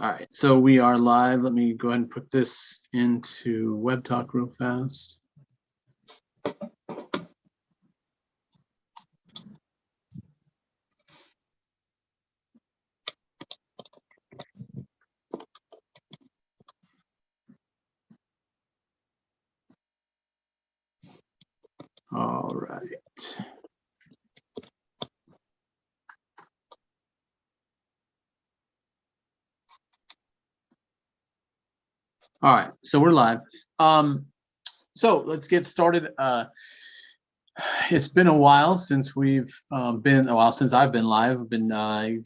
All right, so we are live. Let me go ahead and put this into Web Talk real fast. All right. All right, so we're live. So let's get started. It's been a while since we've since I've been live. I've been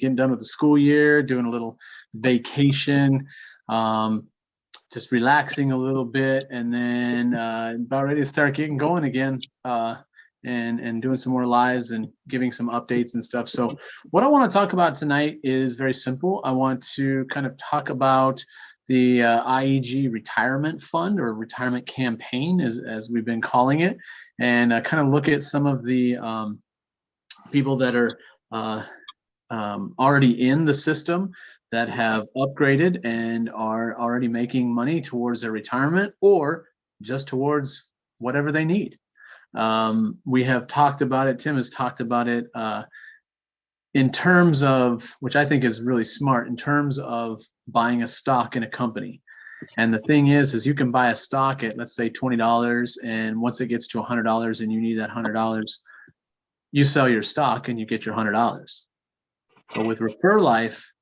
getting done with the school year, doing a little vacation, just relaxing a little bit, and then about ready to start getting going again, and doing some more lives and giving some updates and stuff. So what I want to talk about tonight is very simple. I want to kind of talk about the IEG retirement fund, or retirement campaign, as we've been calling it, and kind of look at some of the people that are already in the system that have upgraded and are already making money towards their retirement, or just towards whatever they need. We have talked about it. Tim has talked about it in terms of, which I think is really smart, in terms of buying a stock in a company. And the thing is you can buy a stock at, let's say, $20, and once it gets to $100 and you need that $100, you sell your stock and you get your $100. But with Refer Life,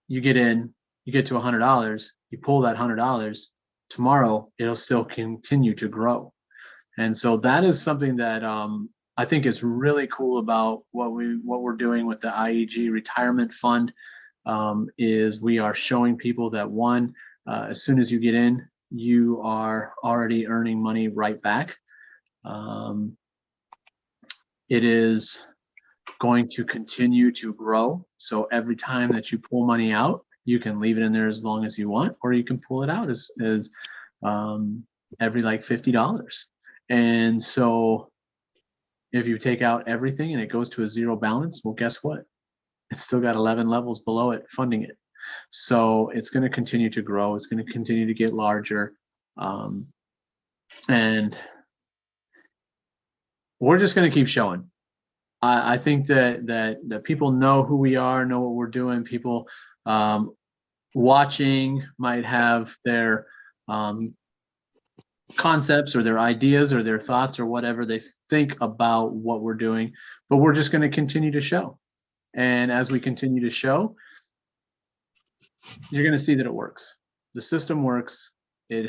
you get in, you get to $100, you pull that $100, tomorrow it'll still continue to grow. And so that is something that I think is really cool about what we're doing with the IEG retirement fund. Is we are showing people that, one, as soon as you get in, you are already earning money right back. It is going to continue to grow. So every time that you pull money out, you can leave it in there as long as you want, or you can pull it out as every like $50. And so if you take out everything and it goes to a zero balance, well, guess what? It's still got 11 levels below it funding it. So it's going to continue to grow. It's going to continue to get larger. And we're just going to keep showing. I think that people know who we are, know what we're doing. People watching might have their concepts or their ideas or their thoughts or whatever they think about what we're doing, but we're just going to continue to show. And as we continue to show, you're going to see that it works. The system works. It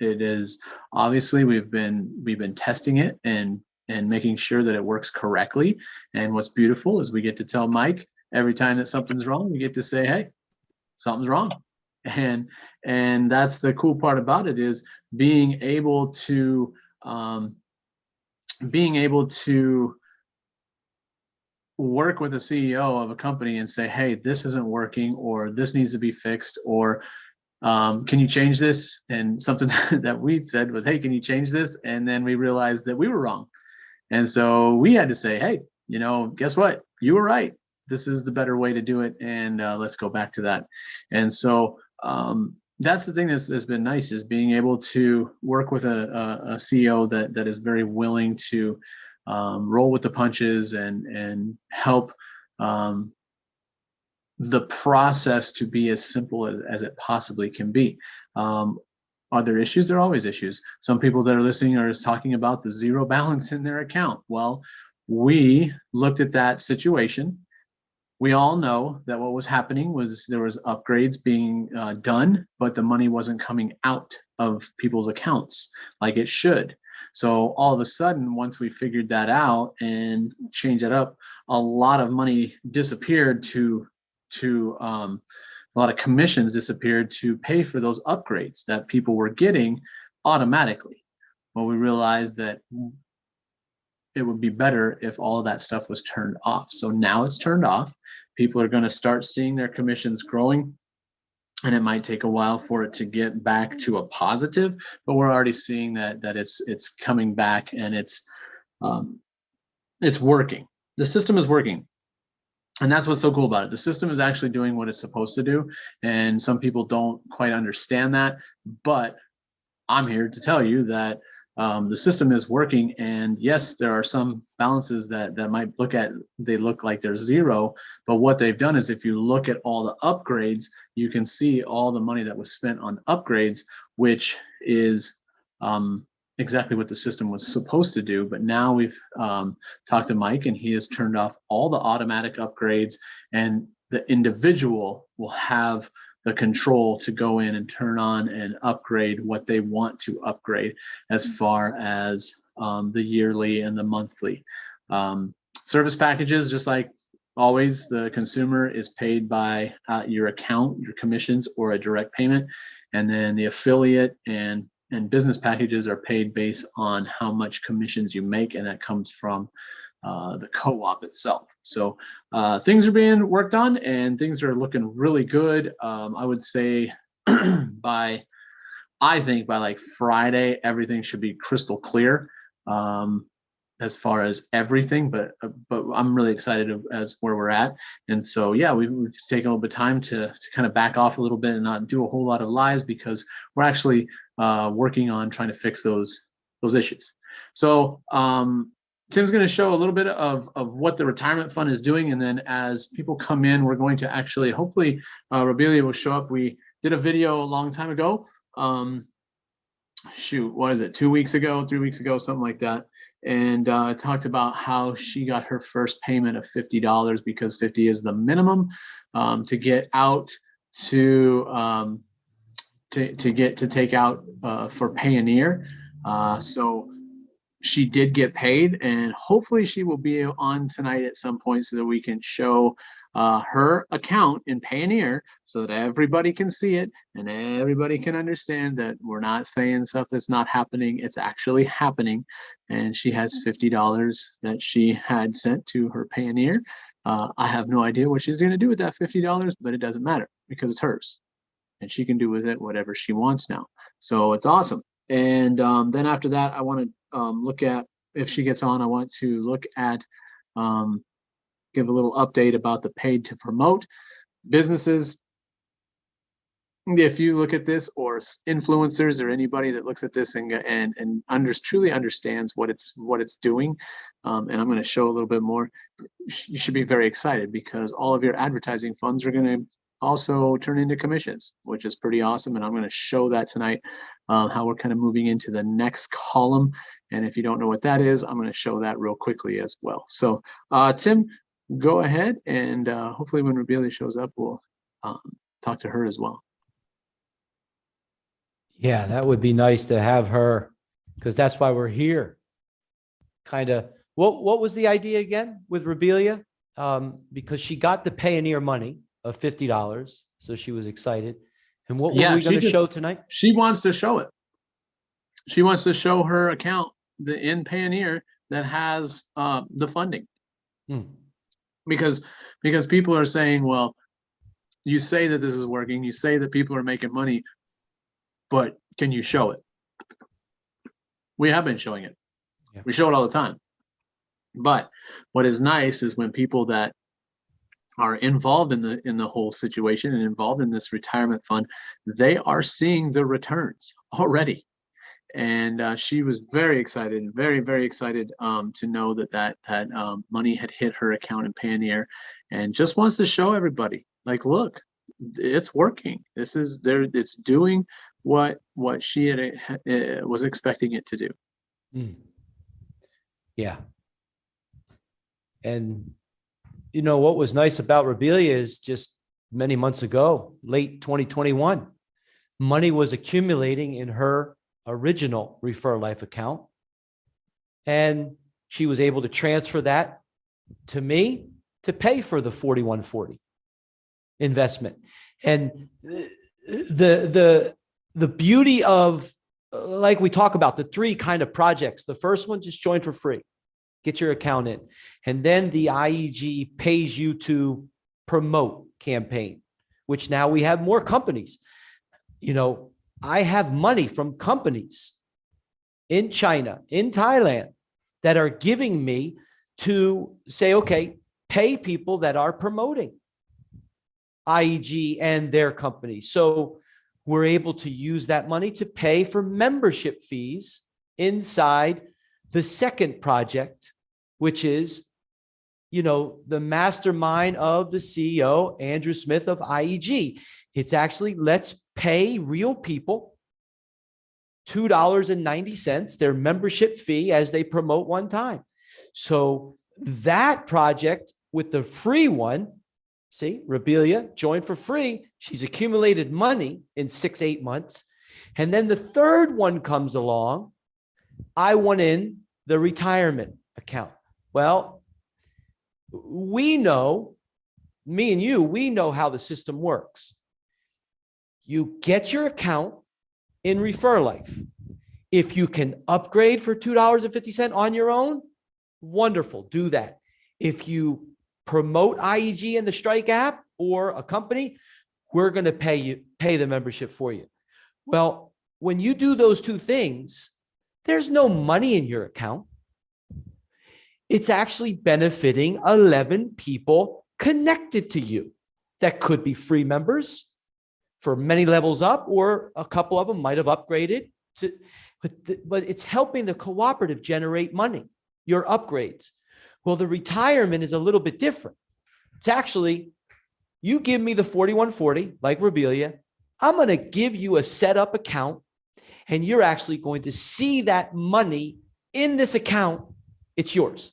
is obviously we've been testing it and making sure that it works correctly. And what's beautiful is we get to tell Mike every time that something's wrong, we get to say, hey, something's wrong. And that's the cool part about it, is being able to work with a CEO of a company and say, hey, this isn't working, or this needs to be fixed, or can you change this? And something that we said was, hey, can you change this? And then we realized that we were wrong. And so we had to say, hey, guess what? You were right. This is the better way to do it. And let's go back to that. And so that's the thing that's been nice, is being able to work with a CEO that is very willing to roll with the punches and help the process to be as simple as it possibly can be. Are there issues? There are always issues. Some people that are listening are talking about the zero balance in their account. Well, we looked at that situation. We all know that what was happening was there was upgrades being done, but the money wasn't coming out of people's accounts like it should. So all of a sudden, once we figured that out and changed that up, a lot of money disappeared a lot of commissions disappeared to pay for those upgrades that people were getting automatically. Well, we realized that it would be better if all of that stuff was turned off. So now it's turned off. People are going to start seeing their commissions growing, and it might take a while for it to get back to a positive, but we're already seeing that it's coming back, and it's working. The system is working. And that's what's so cool about it. The system is actually doing what it's supposed to do. And some people don't quite understand that. But I'm here to tell you that the system is working. And yes, there are some balances that might they look like they're zero. But what they've done is, if you look at all the upgrades, you can see all the money that was spent on upgrades, which is exactly what the system was supposed to do. But now we've talked to Mike, and he has turned off all the automatic upgrades, and the individual will have the control to go in and turn on and upgrade what they want to upgrade, as far as the yearly and the monthly service packages. Just like always, the consumer is paid by your account, your commissions, or a direct payment, and then the affiliate and business packages are paid based on how much commissions you make, and that comes from the co-op itself. So things are being worked on, and things are looking really good. I would say by like Friday, everything should be crystal clear as far as everything. But I'm really excited as where we're at. And so yeah, we've taken a little bit of time to kind of back off a little bit and not do a whole lot of lives, because we're actually working on trying to fix those issues. So Tim's going to show a little bit of what the retirement fund is doing, and then as people come in, we're going to actually, hopefully, Robelia will show up. We did a video a long time ago. What is it? 2 weeks ago, 3 weeks ago, something like that. And talked about how she got her first payment of $50, because 50 is the minimum to get out to take out for Payoneer. So she did get paid, and hopefully she will be on tonight at some point so that we can show her account in Payoneer, so that everybody can see it and everybody can understand that we're not saying stuff that's not happening. It's actually happening. And she has $50 that she had sent to her Payoneer. I have no idea what she's going to do with that $50, but it doesn't matter, because it's hers, and she can do with it whatever she wants now. So it's awesome. And then after that, I want to look at, if she gets on, I want to look at, give a little update about the paid to promote businesses. If you look at this, or influencers, or anybody that looks at this and truly understands what it's doing, and I'm going to show a little bit more, you should be very excited, because all of your advertising funds are going to also turn into commissions, which is pretty awesome. And I'm going to show that tonight, how we're kind of moving into the next column. And if you don't know what that is, I'm going to show that real quickly as well. So Tim, go ahead, and hopefully when Robelia shows up, we'll talk to her as well. Yeah, that would be nice to have her, because that's why we're here. Kind of, what was the idea again with Robelia? Because she got the Payoneer money of $50, so she was excited. And what were we going to show tonight? She wants to show it. She wants to show her account in Payoneer that has the funding. Because people are saying, well, you say that this is working, you say that people are making money, but can you show it? We have been showing it. Yeah. We show it all the time. But what is nice is when people that are involved in the whole situation and involved in this retirement fund, they are seeing the returns already. And she was very excited, very, very excited to know that money had hit her account in Payoneer, and just wants to show everybody, like, look, it's working. It's doing what she was expecting it to do. Yeah. And you know what was nice about Robelia is, just many months ago, late 2021, money was accumulating in her original Refer Life account, and she was able to transfer that to me to pay for the 4140 investment. And the beauty of, like we talk about, the three kind of projects. The first one, just join for free, get your account in, and then the IEG pays you to promote campaign, which now we have more companies. You know, I have money from companies in China, in Thailand, that are giving me to say, okay, pay people that are promoting IEG and their company. So we're able to use that money to pay for membership fees inside the second project, which is, the mastermind of the CEO, Andrew Smith of IEG. It's actually, let's pay real people $2.90, their membership fee as they promote one time. So that project with the free one, see, Rabelia joined for free. She's accumulated money in 6-8 months. And then the third one comes along. I want in the retirement account. Well, we know, me and you, we know how the system works. You get your account in Refer Life. If you can upgrade for $2.50 on your own, wonderful, do that. If you promote IEG in the Strike app or a company, we're going to pay the membership for you. Well, when you do those two things, there's no money in your account. It's actually benefiting 11 people connected to you that could be free members for many levels up, or a couple of them might have upgraded to, but it's helping the cooperative generate money, your upgrades. Well, the retirement is a little bit different. It's actually, you give me the 4140, like Rabelia, I'm going to give you a setup account, and you're actually going to see that money in this account. It's yours.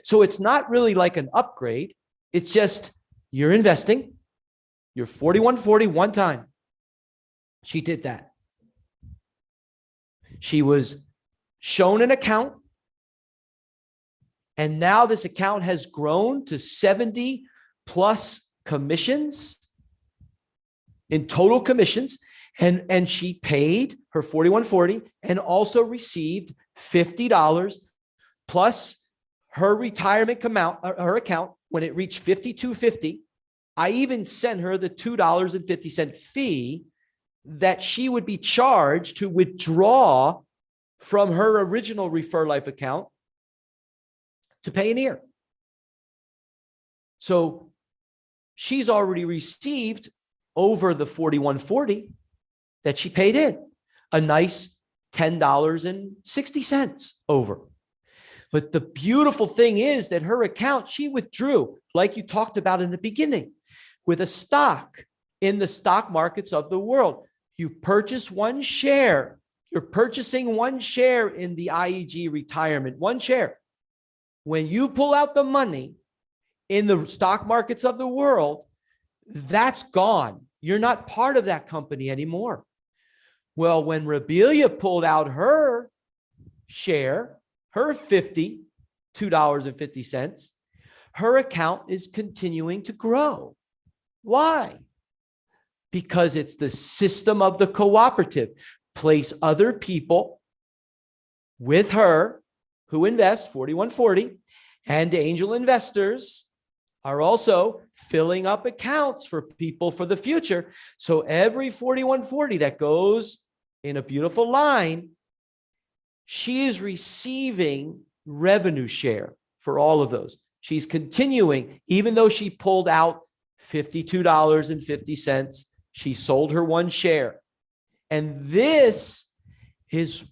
So it's not really like an upgrade. It's just you're investing your 4140 one time. She did that. She was shown an account, and now this account has grown to 70 plus commissions in total commissions. And she paid her 4140 and also received $50 plus her retirement amount, her account, when it reached $52.50. I even sent her the $2.50 fee that she would be charged to withdraw from her original Refer Life account to Payoneer. So she's already received over the 4140 that she paid in, a nice $10.60 over. But the beautiful thing is that her account, she withdrew, like you talked about in the beginning, with a stock in the stock markets of the world. You purchase one share. You're purchasing one share in the IEG retirement, one share. When you pull out the money in the stock markets of the world, that's gone. You're not part of that company anymore. Well, when Rabelia pulled out her share, her $52.50, her account is continuing to grow. Why? Because it's the system of the cooperative. Place other people with her who invest 4140, and angel investors are also filling up accounts for people for the future. So every 4140 that goes in a beautiful line, she is receiving revenue share for all of those. She's continuing, even though she pulled out $52.50, she sold her one share. And this is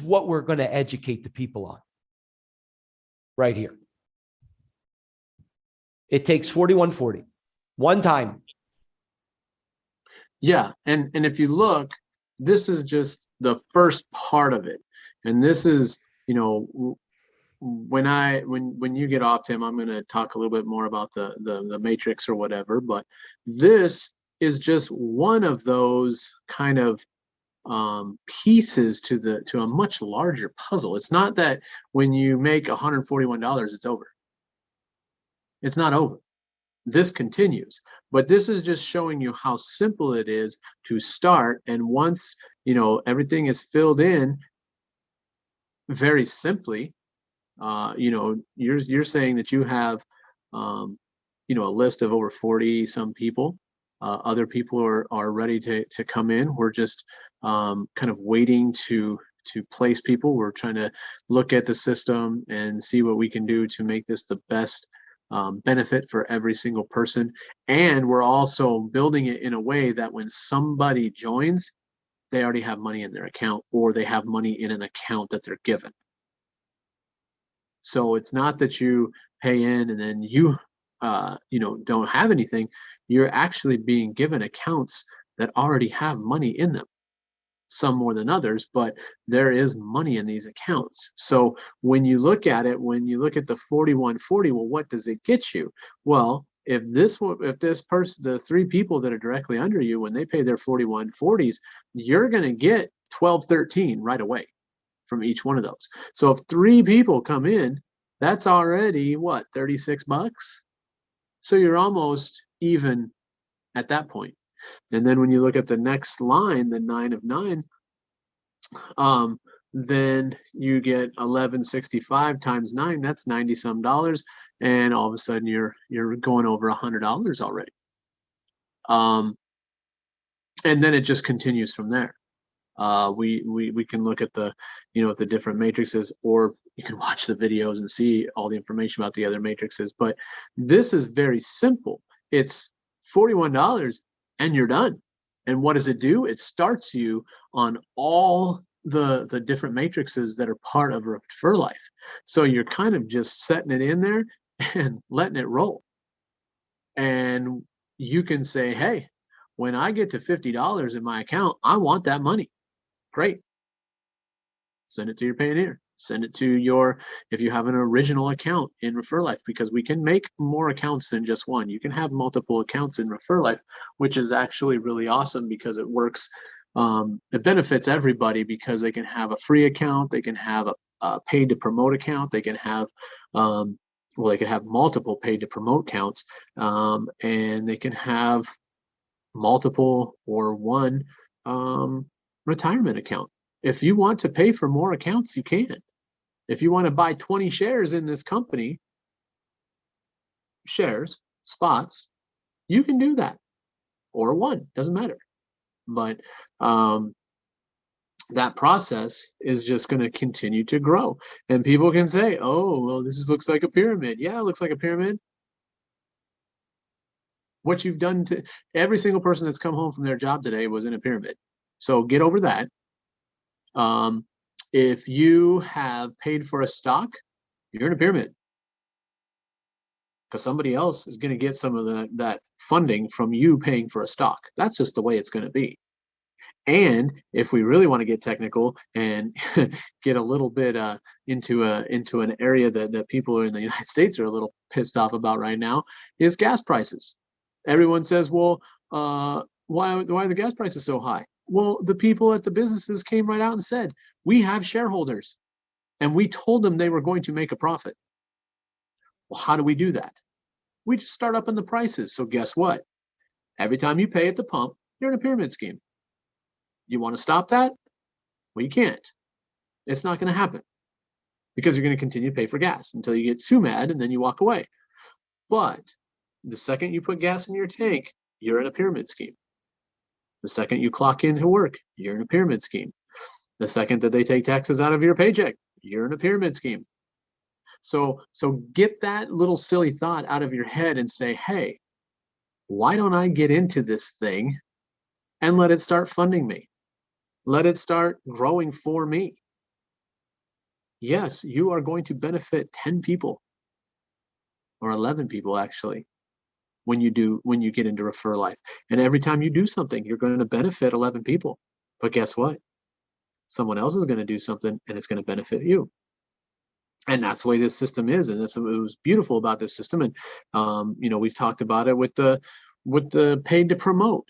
what we're going to educate the people on right here. It takes 4140 one time. Yeah, and if you look, this is just the first part of it. And this is, when you get off, Tim, I'm going to talk a little bit more about the matrix or whatever, but this is just one of those kind of pieces to a much larger puzzle. It's not that when you make $141, it's over. It's not over. This continues, but this is just showing you how simple it is to start. And once, everything is filled in very simply, you're saying that you have, a list of over 40 some people. Other people are ready to come in. We're just kind of waiting to place people. We're trying to look at the system and see what we can do to make this the best benefit for every single person. And we're also building it in a way that when somebody joins, they already have money in their account, or they have money in an account that they're given. So it's not that you pay in and then you don't have anything. You're actually being given accounts that already have money in them, some more than others, but there is money in these accounts. So when you look at it, when you look at the 4140, well, what does it get you? Well, if this person, the three people that are directly under you, when they pay their 4140s, you're going to get 1213 right away from each one of those. So if three people come in, that's already what, $36? So you're almost even at that point. And then when you look at the next line, the 9 of 9, then you get 1165 times 9, that's 90 some dollars, and all of a sudden you're going over $100 already. And then it just continues from there. We can look at the the different matrices, or you can watch the videos and see all the information about the other matrices. But this is very simple. It's $41 and you're done. And what does it do? It starts you on all the different matrices that are part of Refer Life. So you're kind of just setting it in there and letting it roll. And you can say, hey, when I get to $50 in my account, I want that money. Great. Send it to your Payoneer. Send it to your, if you have an original account in Refer Life, because we can make more accounts than just one. You can have multiple accounts in Refer Life, which is actually really awesome because it works. It benefits everybody because they can have a free account, they can have a paid to promote account, they can have they can have multiple paid to promote accounts, and they can have multiple or one retirement account. If you want to pay for more accounts, you can. If you want to buy 20 shares in this company, spots, you can do that. Or one, doesn't matter. But that process is just going to continue to grow. And people can say, oh, well, looks like a pyramid. Yeah, it looks like a pyramid. What you've done to every single person that's come home from their job today was in a pyramid. So get over that. If you have paid for a stock, you're in a pyramid, because somebody else is going to get some of that funding from you paying for a stock. That's just the way it's going to be. And if we really want to get technical and get a little bit into an area that people in the United States are a little pissed off about right now, is gas prices. Everyone says, well, why are the gas prices so high? Well, the people at the businesses came right out and said, we have shareholders, and we told them they were going to make a profit. Well, how do we do that? We just start upping the prices. So guess what? Every time you pay at the pump, you're in a pyramid scheme. You want to stop that? Well, you can't. It's not going to happen, because you're going to continue to pay for gas until you get too mad and then you walk away. But the second you put gas in your tank, you're in a pyramid scheme. The second you clock into work, you're in a pyramid scheme. The second that they take taxes out of your paycheck, you're in a pyramid scheme. So get that little silly thought out of your head and say, hey, why don't I get into this thing and let it start funding me? Let it start growing for me. Yes, you are going to benefit 10 people, or 11 people actually, when you get into Refer Life. And every time you do something, you're going to benefit 11 people. But guess what? Someone else is going to do something and it's going to benefit you. And that's the way this system is. And that's what was beautiful about this system. And we've talked about it with the paid to promote.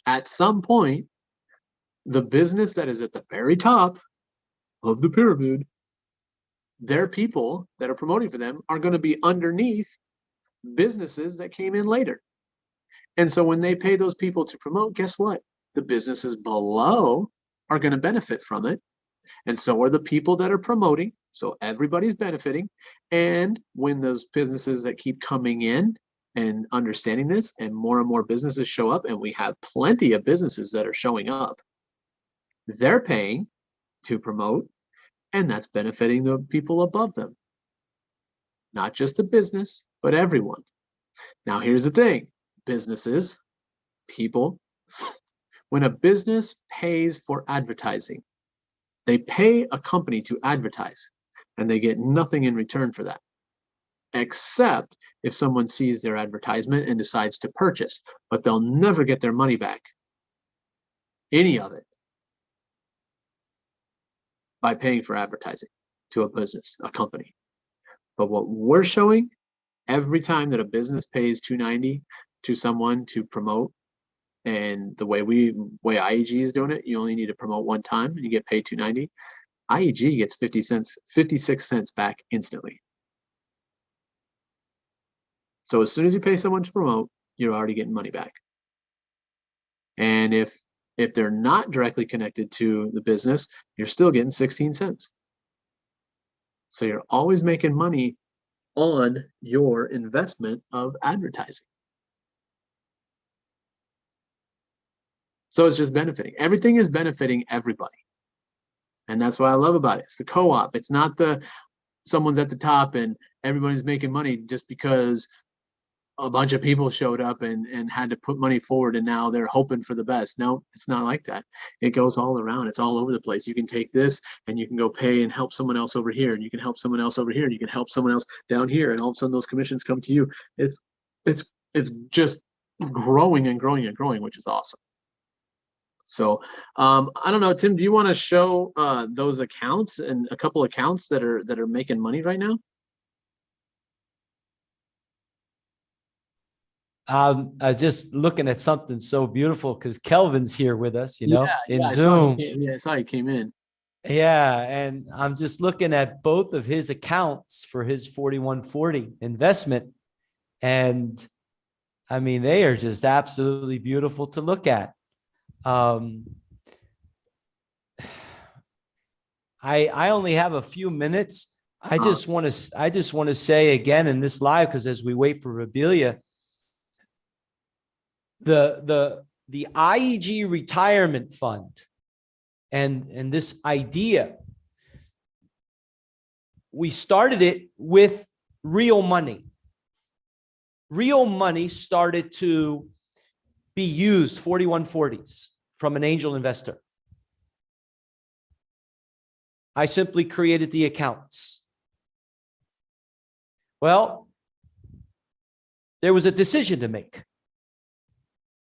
At some point, the business that is at the very top of the pyramid, their people that are promoting for them are going to be underneath businesses that came in later. And so when they pay those people to promote, guess what? The businesses below are going to benefit from it. And so are the people that are promoting. So everybody's benefiting. And when those businesses that keep coming in and understanding this, and more businesses show up, and we have plenty of businesses that are showing up, they're paying to promote, and that's benefiting the people above them. Not just the business, but everyone. Now, here's the thing, businesses, people, when a business pays for advertising, they pay a company to advertise, and they get nothing in return for that, except if someone sees their advertisement and decides to purchase, but they'll never get their money back, any of it, by paying for advertising to a business, a company. But what we're showing, every time that a business pays $290 to someone to promote, and the way IEG is doing it, you only need to promote one time and you get paid $290. IEG gets 56 cents back instantly. So as soon as you pay someone to promote, you're already getting money back. And if they're not directly connected to the business, you're still getting 16 cents. So you're always making money on your investment of advertising. So it's just benefiting. Everything is benefiting everybody. And that's what I love about it. It's the co-op. It's not someone's at the top and everybody's making money just because a bunch of people showed up and had to put money forward and now they're hoping for the best. No, it's not like that. It goes all around. It's all over the place. You can take this and you can go pay and help someone else over here, and you can help someone else over here, and you can help someone else down here, and all of a sudden those commissions come to you. It's just growing and growing and growing, which is awesome. So I don't know, Tim, do you want to show those accounts and a couple accounts that are making money right now? Just looking at something so beautiful because Kelvin's here with us, in I Zoom. I saw he came in. Yeah, and I'm just looking at both of his accounts for his 4140 investment. And I mean, they are just absolutely beautiful to look at. I only have a few minutes. I just want to say again in this live, because as we wait for Rebelia, the IEG retirement fund and this idea, we started it with real money. Real money started to be used, 4140s, from an angel investor. I simply created the accounts. Well, there was a decision to make.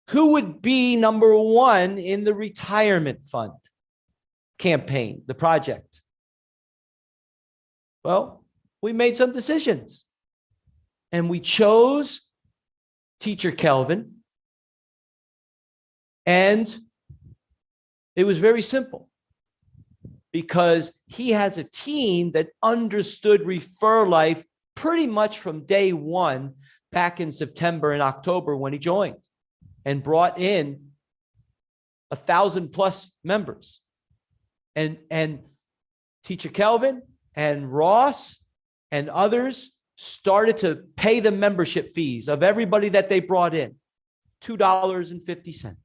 Who would be number one in the retirement fund campaign, the project? Well, we made some decisions. And we chose Teacher Kelvin. And it was very simple because he has a team that understood Refer Life pretty much from day one back in September and October when he joined and brought in 1,000+ members. And Teacher Kelvin and Ross and others started to pay the membership fees of everybody that they brought in, $2.50.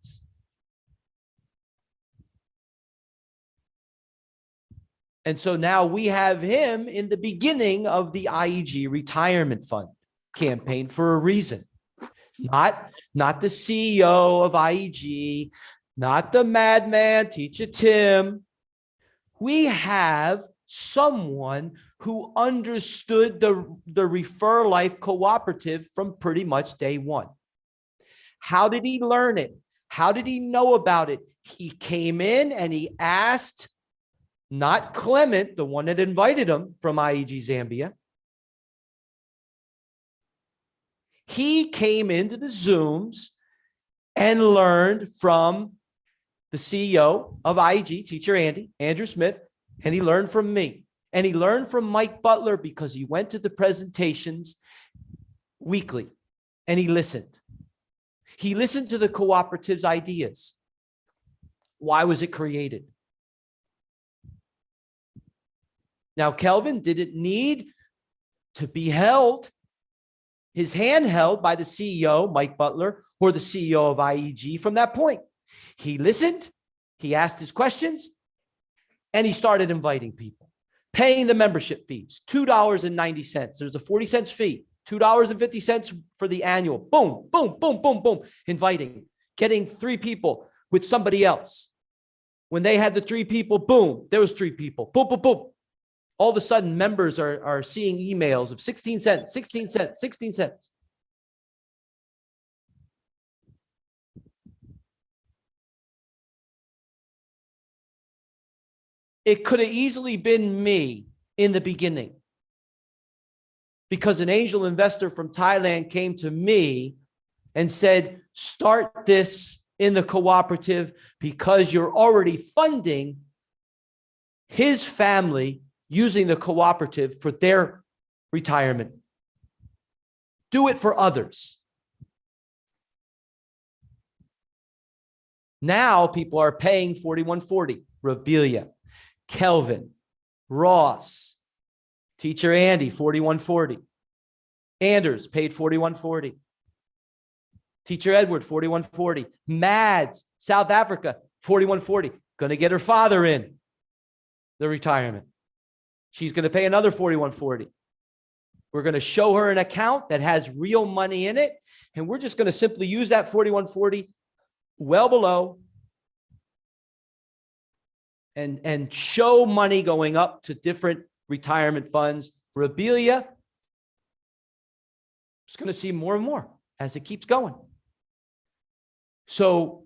And so now we have him in the beginning of the IEG retirement fund campaign for a reason. Not the CEO of IEG, not the madman, Teacher Tim. We have someone who understood the Refer Life cooperative from pretty much day one. How did he learn it? How did he know about it? He came in and he asked, not Clement, the one that invited him from IEG Zambia. He came into the Zooms and learned from the CEO of IEG, Teacher Andrew Smith, and he learned from me. And he learned from Mike Butler because he went to the presentations weekly and he listened. He listened to the cooperative's ideas. Why was it created? Now, Kelvin didn't need to be held, his hand held by the CEO, Mike Butler, or the CEO of IEG from that point. He listened, he asked his questions, And he started inviting people, paying the membership fees, $2.90. There's a 40 cents fee, $2.50 for the annual. Boom, boom, boom, boom, boom. Inviting, getting 3 people with somebody else. When they had the 3 people, boom, there was 3 people. Boom, boom, boom. All of a sudden, members are seeing emails of 16 cents, 16 cents, 16 cents. It could have easily been me in the beginning, because an angel investor from Thailand came to me and said, start this in the cooperative because you're already funding his family using the cooperative for their retirement. Do it for others. Now people are paying $41.40. Rabelia, Kelvin, Ross, Teacher Andy, $41.40. Anders paid $41.40. Teacher Edward, $41.40. Mads, South Africa, $41.40. Going to get her father in the retirement. She's going to pay another $41.40. We're going to show her an account that has real money in it, and we're just going to simply use that $41.40 well below and show money going up to different retirement funds. Rabelia is going to see more and more as it keeps going. So,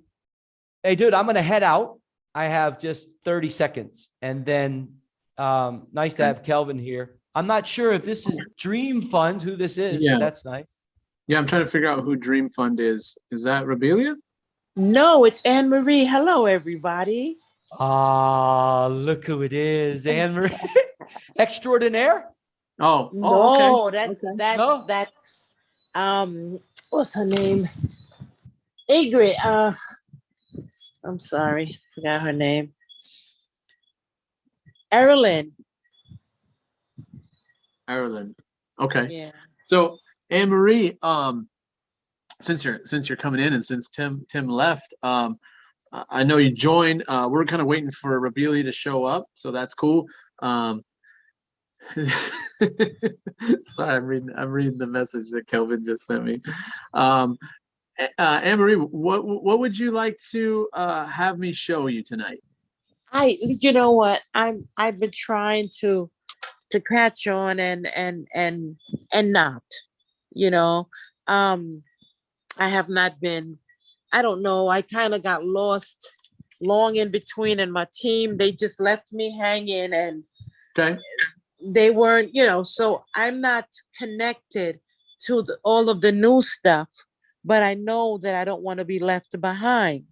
hey, dude, I'm going to head out. I have just 30 seconds. And then nice to have Kelvin here. I'm not sure if this is Dream Fund, who this is, but that's nice. Yeah, I'm trying to figure out who Dream Fund is. Is that Rabelia? No, it's Anne Marie. Hello, everybody. Ah, look who it is. Anne Marie. Extraordinaire? Oh, No, okay. that's what's her name? Ingrid. I'm sorry, forgot her name. Erilyn. Okay. Yeah. So Anne Marie, since you're coming in and since Tim left, I know you joined. We're kind of waiting for Rabelia to show up, so that's cool. Sorry, I'm reading the message that Kelvin just sent me. Anne Marie, what would you like to have me show you tonight? You know what? I've been trying to catch on and not, you know. I have not been, I don't know, I kind of got lost long in between, and my team, they just left me hanging, and Okay. they weren't, so I'm not connected to all of the new stuff, but I know that I don't want to be left behind.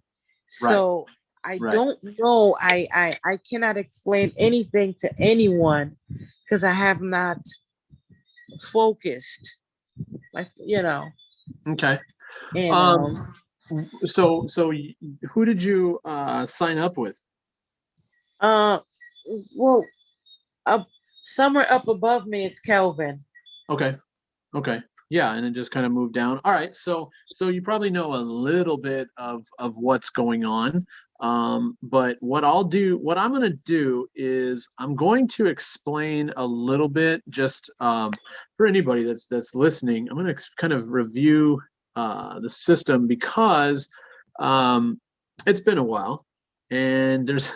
Right. So I don't know. I cannot explain anything to anyone because I have not focused, Okay. And So who did you sign up with? well, somewhere up above me, it's Kelvin. Okay. Yeah, and then just kind of move down. All right. So you probably know a little bit of what's going on. But what I'm going to do is I'm going to explain a little bit just for anybody that's listening. I'm going to kind of review the system because it's been a while, and there's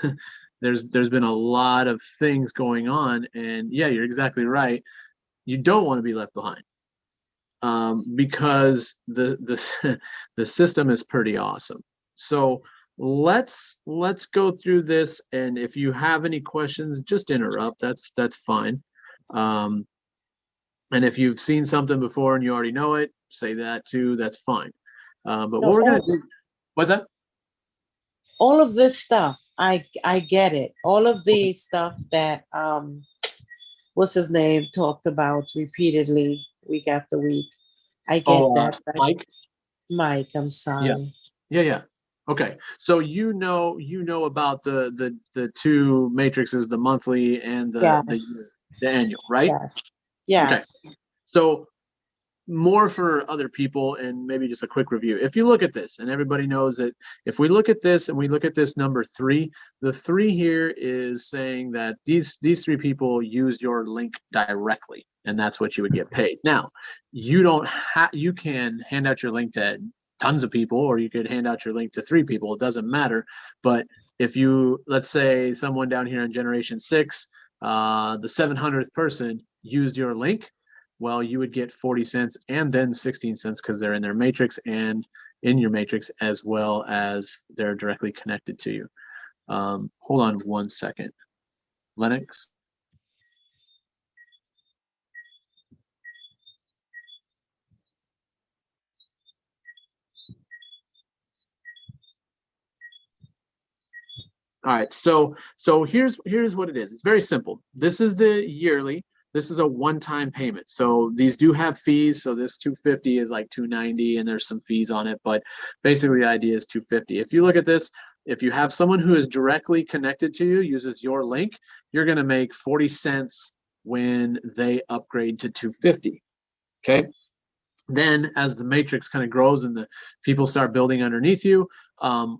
been a lot of things going on, and yeah, you're exactly right. You don't want to be left behind. Because the system is pretty awesome. So let's go through this, and if you have any questions, just interrupt. That's fine. And if you've seen something before and you already know it, say that too. That's fine. But what we're gonna do? What's that? All of this stuff, I get it. All of the stuff that what's his name talked about repeatedly week after week. I get that. Mike, I'm sorry. Yeah. Okay. So you know about the two matrices, the monthly and the annual, right? Yes. Okay. So more for other people, and maybe just a quick review. If you look at this, and everybody knows that if we look at this and we look at this number 3, the 3 here is saying that these 3 people used your link directly, and that's what you would get paid. Now, you can hand out your link to tons of people, or you could hand out your link to 3 people. It doesn't matter. But if you, let's say someone down here in generation 6, the 700th person used your link, well, you would get 40 cents and then 16 cents because they're in their matrix and in your matrix, as well as they're directly connected to you. Hold on one second. Lennox? All right, so here's what it is. It's very simple. This is the yearly. This is a one-time payment. So these do have fees. So this 250 is like 290, and there's some fees on it. But basically, the idea is 250. If you look at this, if you have someone who is directly connected to you, uses your link, you're going to make 40 cents when they upgrade to 250. Okay. Then as the matrix kind of grows and the people start building underneath you,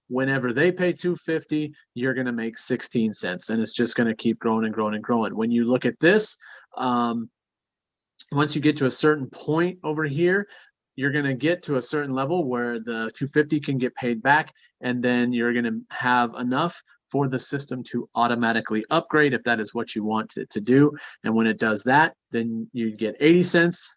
whenever they pay 250, you're going to make 16 cents, and it's just going to keep growing and growing and growing. When you look at this, once you get to a certain point over here, you're going to get to a certain level where the 250 can get paid back, and then you're going to have enough for the system to automatically upgrade if that is what you want it to do. And when it does that, then you get 80 cents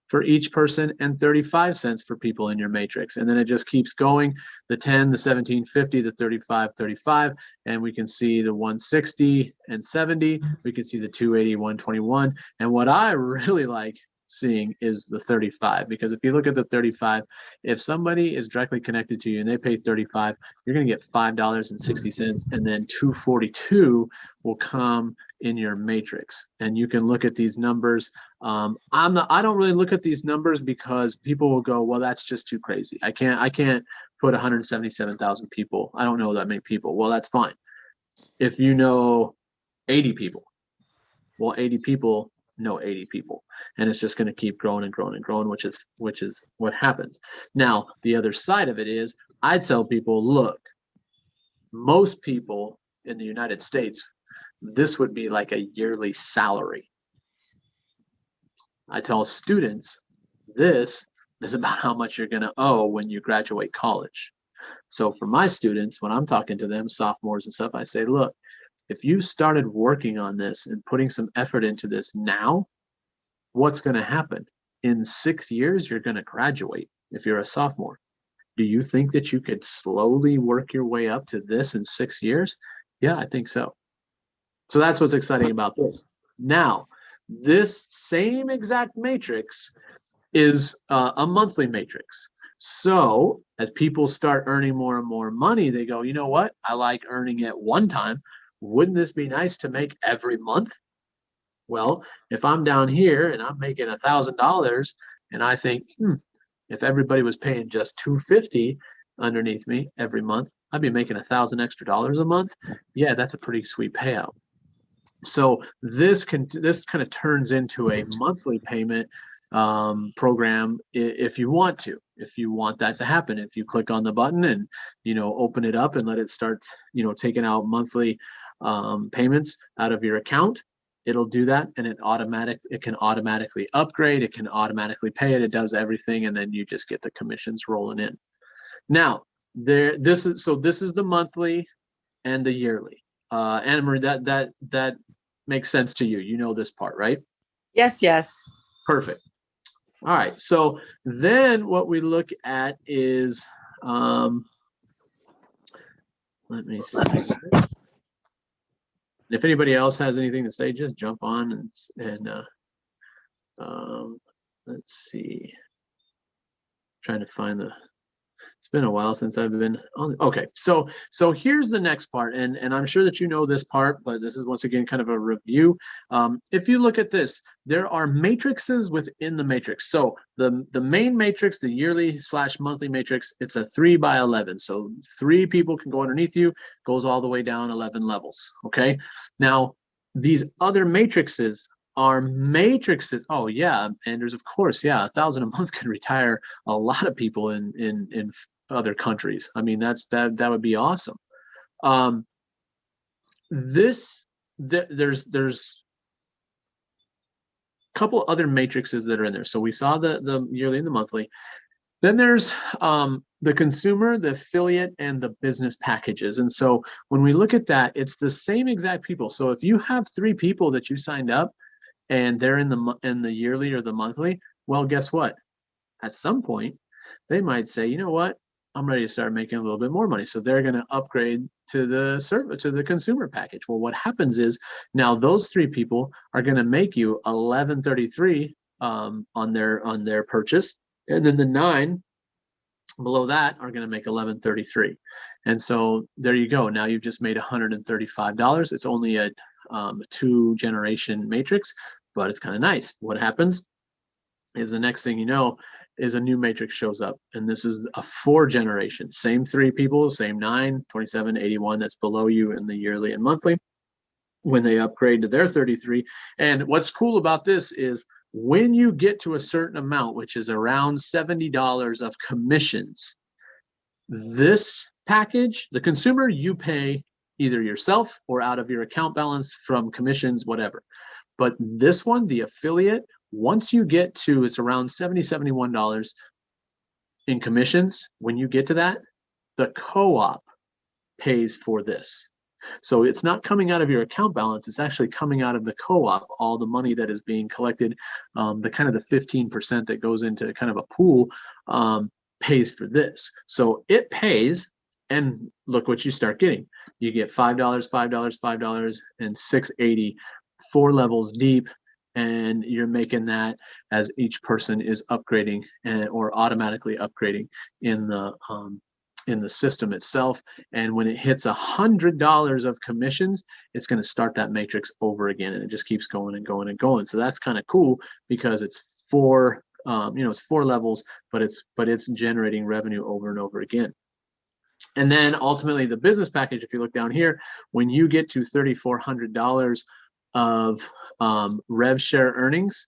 for each person and 35 cents for people in your matrix. And then it just keeps going, the 10, the 17, 50, the 35, 35, and we can see the 160 and 70, we can see the 280, 121. And what I really like seeing is the 35, because if you look at the 35, if somebody is directly connected to you and they pay 35, you're going to get $5.60, and then 242 will come in your matrix. And you can look at these numbers. I don't really look at these numbers because people will go, well, that's just too crazy. I can't put 177,000 people. I don't know that many people. Well, that's fine. If you know 80 people, well, 80 people know 80 people, and it's just going to keep growing and growing and growing, which is what happens. Now, the other side of it is, I tell people, look, most people in the United States, this would be like a yearly salary. I tell students, this is about how much you're going to owe when you graduate college. So for my students, when I'm talking to them, sophomores and stuff, I say, look, if you started working on this and putting some effort into this now, what's going to happen? In 6 years, you're going to graduate if you're a sophomore. Do you think that you could slowly work your way up to this in 6 years? Yeah, I think so. So that's what's exciting about this. Now, this same exact matrix is a monthly matrix. So as people start earning more and more money, they go, you know what? I like earning it one time. Wouldn't this be nice to make every month? Well, if I'm down here and I'm making $1,000 and I think, if everybody was paying just $250 underneath me every month, I'd be making $1,000 extra a month. Yeah, that's a pretty sweet payout. So this kind of turns into a monthly payment program if you want that to happen. If you click on the button and open it up and let it start taking out monthly payments out of your account, it'll do that, and it can automatically upgrade, it can automatically pay it, it does everything, and then you just get the commissions rolling in. Now this is the monthly and the yearly. Anna Marie, that makes sense to you. You know this part, right? Yes. Perfect. All right. So then what we look at is, let me see. If anybody else has anything to say, just jump on and let's see. Trying to find it's been a while since I've been on. Okay, so here's the next part, and I'm sure that you know this part, but this is once again kind of a review. If you look at this, there are matrices within the matrix. So the main matrix, the yearly / monthly matrix, it's a 3x11. So 3 people can go underneath you, goes all the way down 11 levels. Okay, now these other matrices our matrices, oh yeah, Anders, of course, yeah, 1,000 a month can retire a lot of people in other countries. I mean, that would be awesome. This there's a couple other matrices that are in there. So we saw the yearly and the monthly. Then there's the consumer, the affiliate, and the business packages. And so when we look at that, it's the same exact people. So if you have 3 people that you signed up and they're in the yearly or the monthly, well, guess what? At some point, they might say, you know what? I'm ready to start making a little bit more money. So they're going to upgrade to the consumer package. Well, what happens is now those 3 people are going to make you 1133 on their purchase, and then the 9 below that are going to make 1133. And so there you go. Now you've just made $135. It's only a 2 generation matrix, but it's kind of nice. What happens is the next thing you know is a new matrix shows up, and this is a 4 generation, same 3 people, same 9, 27, 81 that's below you in the yearly and monthly when they upgrade to their 33. And what's cool about this is when you get to a certain amount, which is around $70 of commissions, this package, the consumer, you pay either yourself or out of your account balance from commissions, whatever. But this one, the affiliate, once you get to, it's around $70, $71 in commissions. When you get to that, the co-op pays for this. So it's not coming out of your account balance. It's actually coming out of the co-op, all the money that is being collected, the kind of the 15% that goes into kind of a pool pays for this. So it pays, and look what you start getting. You get $5, $5, $5, and $6.80, 4 levels deep, and you're making that as each person is upgrading or automatically upgrading in the system itself. And when it hits $100 of commissions, it's going to start that matrix over again, and it just keeps going and going and going. So that's kind of cool because it's 4 it's 4 levels, but it's generating revenue over and over again. And then ultimately the business package, if you look down here, when you get to $3,400 of rev share earnings,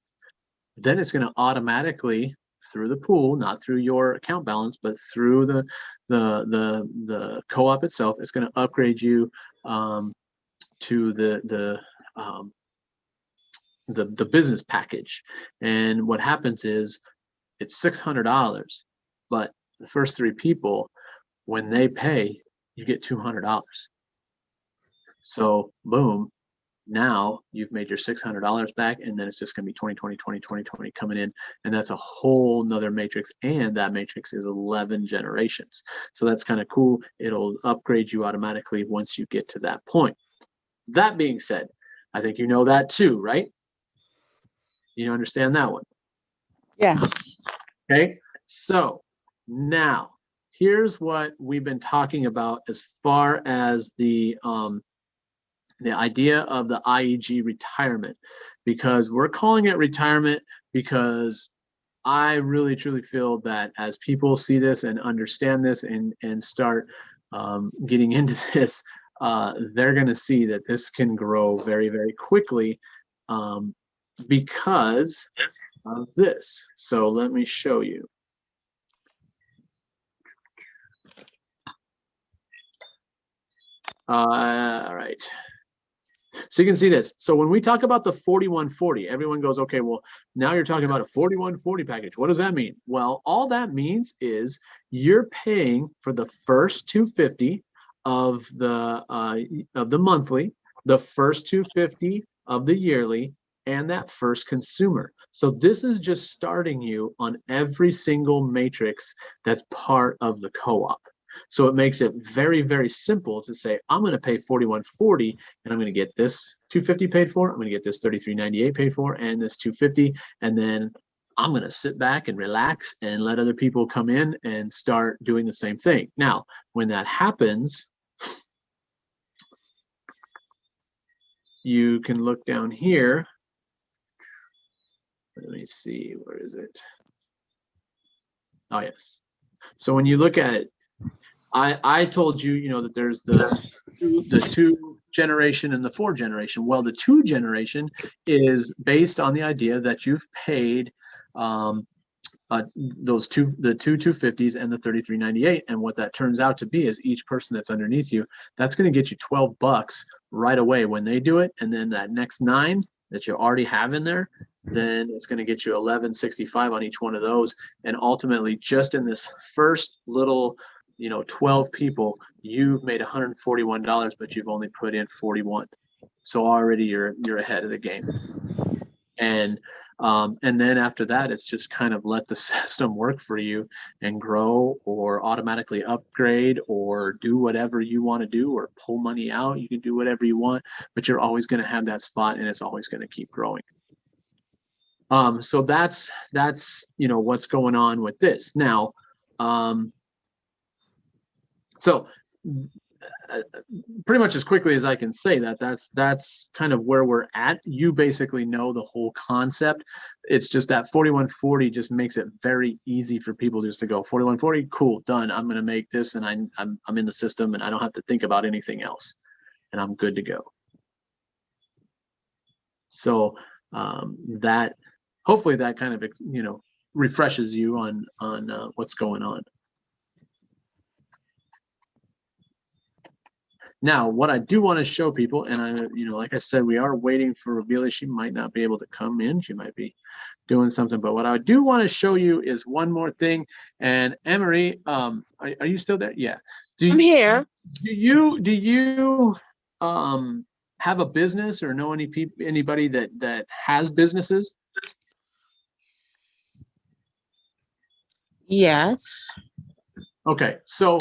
then it's going to automatically, through the pool, not through your account balance, but through the co-op itself, it's going to upgrade you to the business package. And what happens is it's $600, but the first 3 people, when they pay, you get $200. So boom, now you've made your $600 back, and then it's just going to be 20, 20, 20, 20, 20 coming in. And that's a whole nother matrix. And that matrix is 11 generations. So that's kind of cool. It'll upgrade you automatically once you get to that point. That being said, I think you know that too, right? You understand that one? Yes. Okay. So now here's what we've been talking about as far as the idea of the IEG retirement, because we're calling it retirement because I really truly feel that as people see this and understand this and start getting into this, they're going to see that this can grow very, very quickly because of this. So let me show you. All right. So you can see this. So when we talk about the 4140, everyone goes, okay, well, now you're talking about a 4140 package. What does that mean? Well, all that means is you're paying for the first 250 of the monthly, the first 250 of the yearly, and that first consumer. So this is just starting you on every single matrix that's part of the co-op. So it makes it very, very simple to say, I'm going to pay $41.40 and I'm going to get this $250 paid for. I'm going to get this $33.98 paid for and this $250. And then I'm going to sit back and relax and let other people come in and start doing the same thing. Now, when that happens, you can look down here. Let me see, where is it? Oh, yes. So when you look at it, I told you, that there's the two generation and the 4 generation. Well, the 2 generation is based on the idea that you've paid those the two 250s and the 3398. And what that turns out to be is each person that's underneath you, that's going to get you $12 right away when they do it. And then that next 9 that you already have in there, then it's going to get you $11.65 on each one of those. And ultimately, just in this first little, 12 people, you've made $141, but you've only put in 41. So already you're ahead of the game. And then after that, it's just kind of let the system work for you and grow or automatically upgrade or do whatever you want to do or pull money out. You can do whatever you want, but you're always going to have that spot and it's always going to keep growing. So that's what's going on with this now. So pretty much as quickly as I can say that's kind of where we're at. You basically know the whole concept. It's just that 4140 just makes it very easy for people just to go 4140, cool, done. I'm going to make this, and I'm in the system, and I don't have to think about anything else, and I'm good to go. So that hopefully that kind of refreshes you on what's going on. Now, what I do want to show people, and like I said, we are waiting for Revelia. She might not be able to come in. She might be doing something. But what I do want to show you is one more thing. And Emery, are you still there? Yeah. I'm here. Do you have a business or know anybody that has businesses? Yes. Okay. So,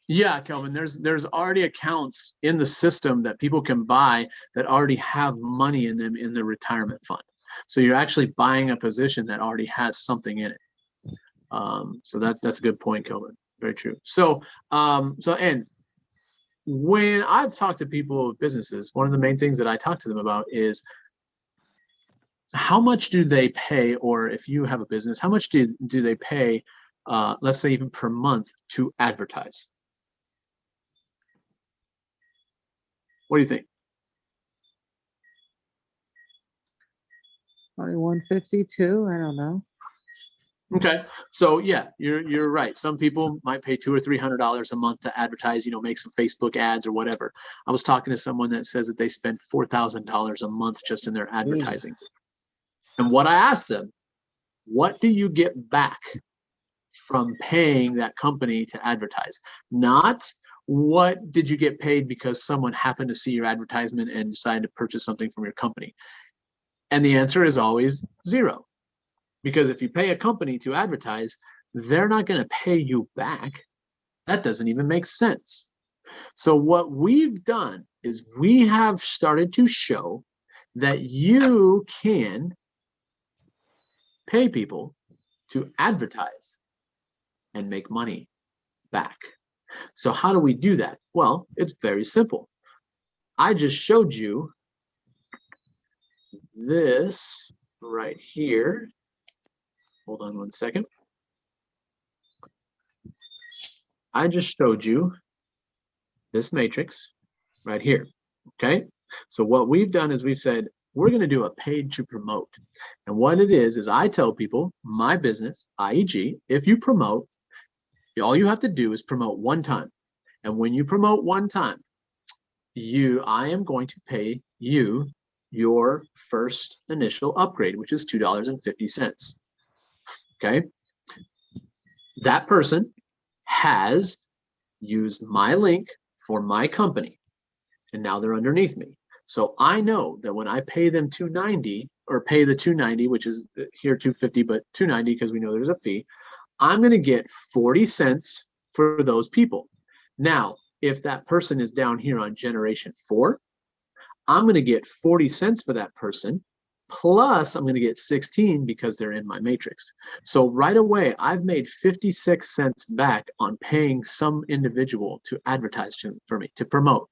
yeah, Kelvin, there's already accounts in the system that people can buy that already have money in them in the retirement fund. So you're actually buying a position that already has something in it. So that's a good point, Kelvin. Very true. So and when I've talked to people with businesses, one of the main things that I talk to them about is how much do they pay, or if you have a business, how much do they pay, let's say even per month, to advertise? What do you think? Probably 152. I don't know. Okay, so yeah, you're right. Some people might pay $200 or $300 a month to advertise, make some Facebook ads or whatever. I was talking to someone that says that they spend $4,000 a month just in their advertising. And what I asked them, what do you get back from paying that company to advertise? Not what did you get paid because someone happened to see your advertisement and decided to purchase something from your company? And the answer is always 0. Because if you pay a company to advertise, they're not going to pay you back. That doesn't even make sense. So what we've done is we have started to show that you can pay people to advertise and make money back. So how do we do that? Well, it's very simple. I just showed you this right here. Hold on one second. I just showed you this matrix right here. Okay. So what we've done is we've said, we're going to do a paid to promote. And what it is I tell people, my business, IEG, if you promote, all you have to do is promote one time. And when you promote one time, I am going to pay you your first initial upgrade, which is $2.50. Okay. That person has used my link for my company, and now they're underneath me. So I know that when I pay them $290, or pay the $290, which is here $250, but $290 because we know there's a fee, I'm going to get 40 cents for those people. Now, if that person is down here on generation 4, I'm going to get 40 cents for that person, plus I'm going to get 16 because they're in my matrix. So right away, I've made 56 cents back on paying some individual to advertise for me, to promote.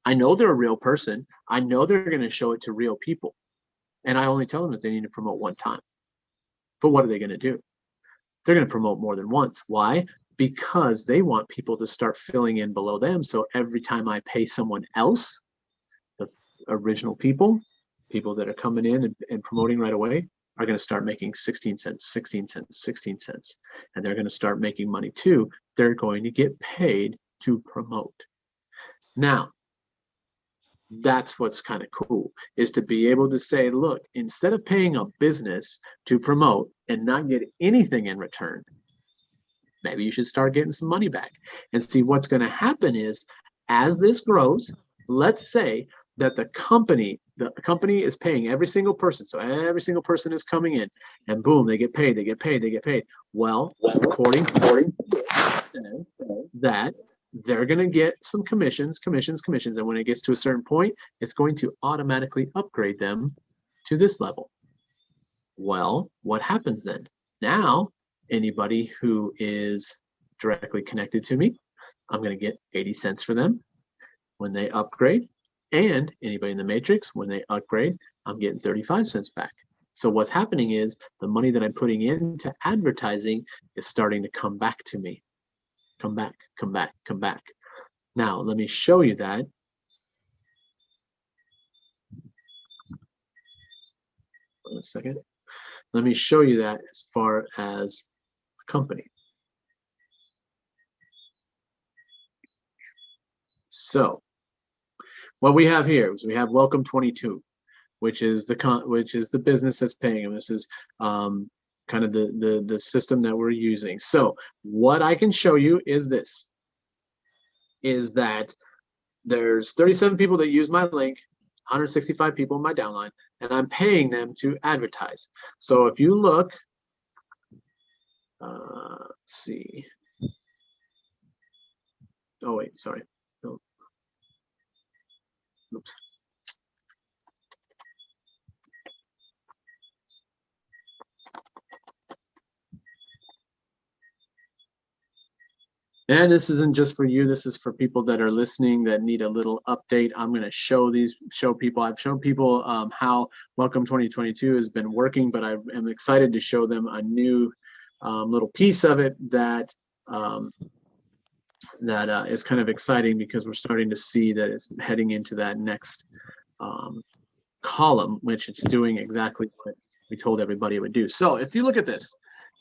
I know they're a real person. I know they're going to show it to real people. And I only tell them that they need to promote one time. But what are they going to do? They're going to promote more than once. Why? because they want people to start filling in below them. So every time I pay someone else, the original people that are coming in and promoting right away are going to start making 16 cents, 16 cents, 16 cents. And they're going to start making money too. They're going to get paid to promote. Now, that's what's kind of cool, is to be able to say, look, instead of paying a business to promote and not get anything in return, maybe you should start getting some money back. And see, what's going to happen is, as this grows, let's say that the company is paying every single person. So every single person is coming in and boom, they get paid, they get paid, they get paid. Well, according to that, they're going to get some commissions. And when it gets to a certain point, it's going to automatically upgrade them to this level. Well, what happens then? Now, anybody who is directly connected to me, I'm going to get 80 cents for them when they upgrade. And anybody in the matrix, when they upgrade, I'm getting 35 cents back. So what's happening is the money that I'm putting into advertising is starting to come back to me. Come back, come back, come back. Now, let me show you that. Hold on a second. Let me show you that as far as a company. So what we have here is we have Welcome 22, which is the business that's paying them. This is kind of the system that we're using. So what I can show you is this, is that there's 37 people that use my link, 165 people in my downline, and I'm paying them to advertise. So if you look, let's see. Oh wait, sorry. No. Oops. And this isn't just for you, this is for people that are listening that need a little update. I'm going to show people. I've shown people how Welcome 2022 has been working, but I am excited to show them a new little piece of it that is kind of exciting, because we're starting to see that it's heading into that next column, which it's doing exactly what we told everybody it would do. So if you look at this,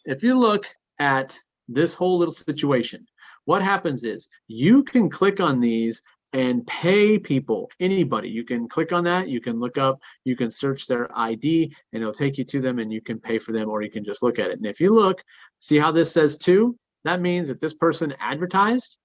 if you look at this whole little situation, what happens is you can click on these and pay people, anybody. You can click on that, you can look up, you can search their ID, and it'll take you to them and you can pay for them, or you can just look at it. And if you look, see how this says 2? That means that this person advertised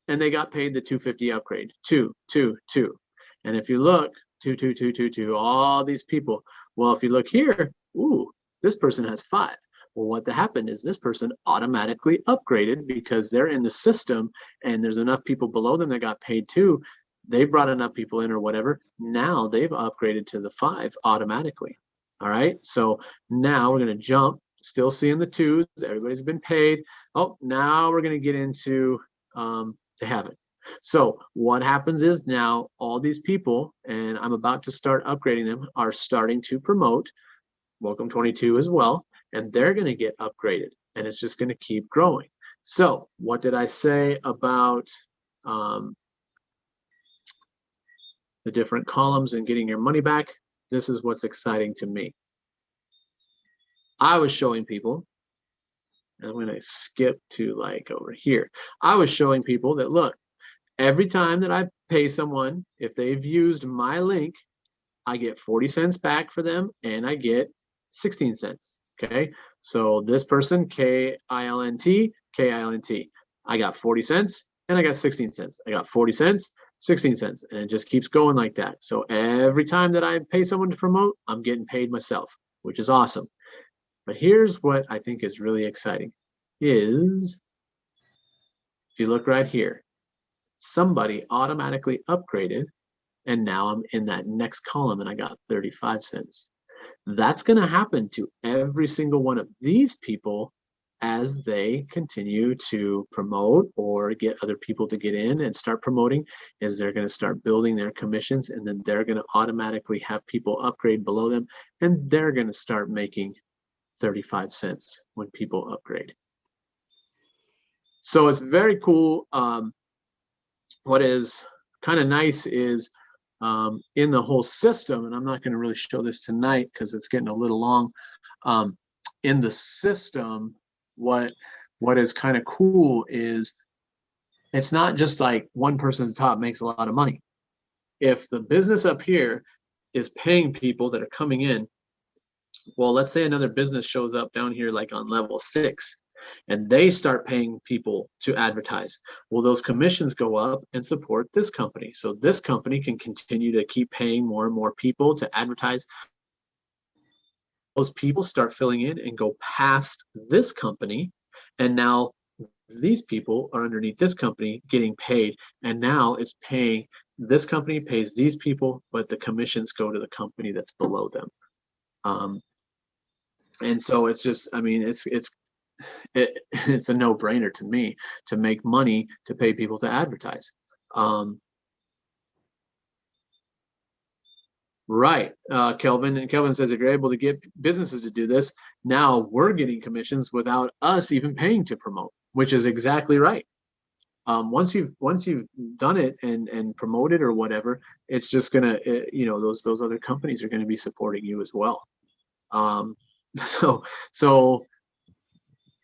and they got paid the 250 upgrade. 2, 2, 2. And if you look, 2, 2, 2, 2, 2, all these people. Well, if you look here, ooh, this person has 5. Well, what happened is this person automatically upgraded because they're in the system and there's enough people below them that got paid too. They brought enough people in or whatever. Now they've upgraded to the 5 automatically. All right. So now we're going to jump, still seeing the 2s. Everybody's been paid. Oh, now we're going to get into they haven't. So what happens is now all these people, and I'm about to start upgrading them, are starting to promote Welcome 22 as well. And they're going to get upgraded, and it's just going to keep growing. So what did I say about the different columns and getting your money back? This is what's exciting to me. I was showing people, and I'm going to skip to like over here. I was showing people that, look, every time that I pay someone, if they've used my link, I get 40 cents back for them, and I get 16 cents. Okay, so this person, K-I-L-N-T, K-I-L-N-T. I got 40 cents and I got 16 cents. I got 40 cents, 16 cents, and it just keeps going like that. So every time that I pay someone to promote, I'm getting paid myself, which is awesome. But here's what I think is really exciting is, if you look right here, somebody automatically upgraded, and now I'm in that next column and I got 35 cents. That's going to happen to every single one of these people as they continue to promote or get other people to get in and start promoting, is they're going to start building their commissions, and then they're going to automatically have people upgrade below them, and they're going to start making 35 cents when people upgrade. So it's very cool. What is kind of nice is in the whole system, and I'm not going to really show this tonight because it's getting a little long. In the system, what is kind of cool is it's not just like one person at the top makes a lot of money. If the business up here is paying people that are coming in, well, let's say another business shows up down here like on level 6 and they start paying people to advertise. Well, those commissions go up and support this company. So this company can continue to keep paying more and more people to advertise. Those people start filling in and go past this company. And now these people are underneath this company getting paid. And now it's paying, this company pays these people, but the commissions go to the company that's below them. And so it's just, I mean, it's a no-brainer to me to make money to pay people to advertise. Right, Kelvin. And Kelvin says if you're able to get businesses to do this, now we're getting commissions without us even paying to promote, which is exactly right. Once you've done it and promoted or whatever, it's just gonna, you know, those other companies are going to be supporting you as well. So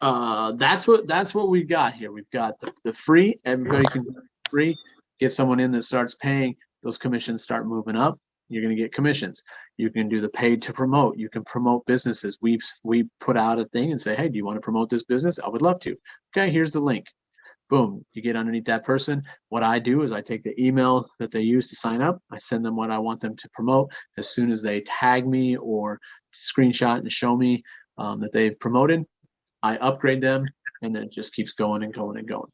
that's what we got here. We've got the free, everybody can do free, get someone in that starts paying, those commissions start moving up, you're going to get commissions. You can do the paid to promote, you can promote businesses. We put out a thing and say, hey, do you want to promote this business? I would love to. Okay, here's the link. Boom, you get underneath that person. What I do is I take the email that they use to sign up, I send them what I want them to promote. As soon as they tag me or screenshot and show me that they've promoted, I upgrade them, and then it just keeps going and going and going.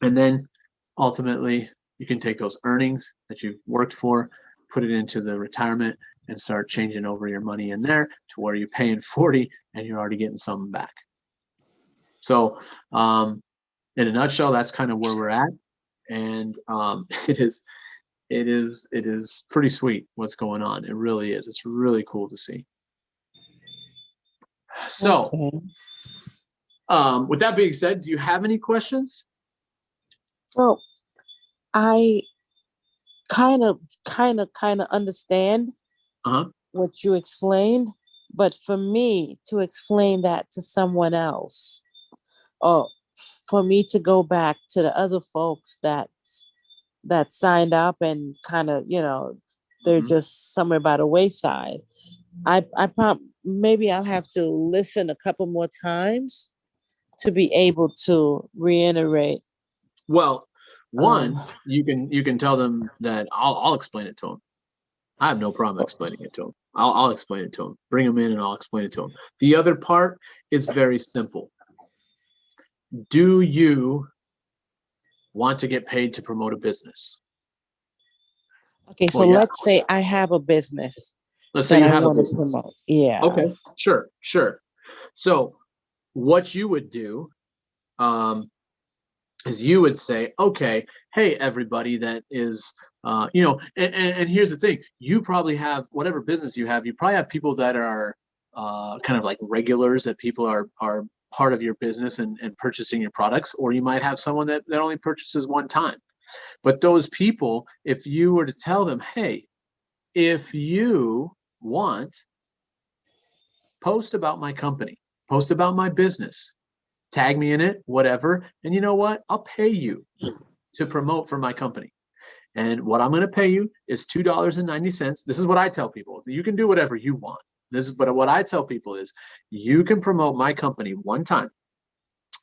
And then ultimately you can take those earnings that you've worked for, put it into the retirement, and start changing over your money in there to where you're paying 40 and you're already getting something back. So in a nutshell, that's kind of where we're at. And it is pretty sweet what's going on. It really is. It's really cool to see. So with that being said, do you have any questions? Well, I kind of understand what you explained, but for me to explain that to someone else, or for me to go back to the other folks that signed up and kind of, you know, they're just somewhere by the wayside, I maybe I'll have to listen a couple more times to be able to reiterate. Well, one, you can tell them that I'll explain it to them. I have no problem explaining it to them. I'll explain it to them. Bring them in and I'll explain it to them. The other part is very simple. Do you want to get paid to promote a business? Okay, so let's say I have a business. Let's say you have a business. Promote. Yeah. Okay, sure. So what you would do is you would say, okay, hey, everybody that is, you know, and here's the thing, you probably have, whatever business you probably have people that are kind of like regulars, that people are part of your business and purchasing your products, or you might have someone that only purchases one time. But those people, if you were to tell them, hey, if you want, post about my company, post about my business, tag me in it, whatever, and you know what? I'll pay you to promote for my company. And what I'm going to pay you is $2.90. This is what I tell people. You can do whatever you want. But what I tell people is, you can promote my company one time.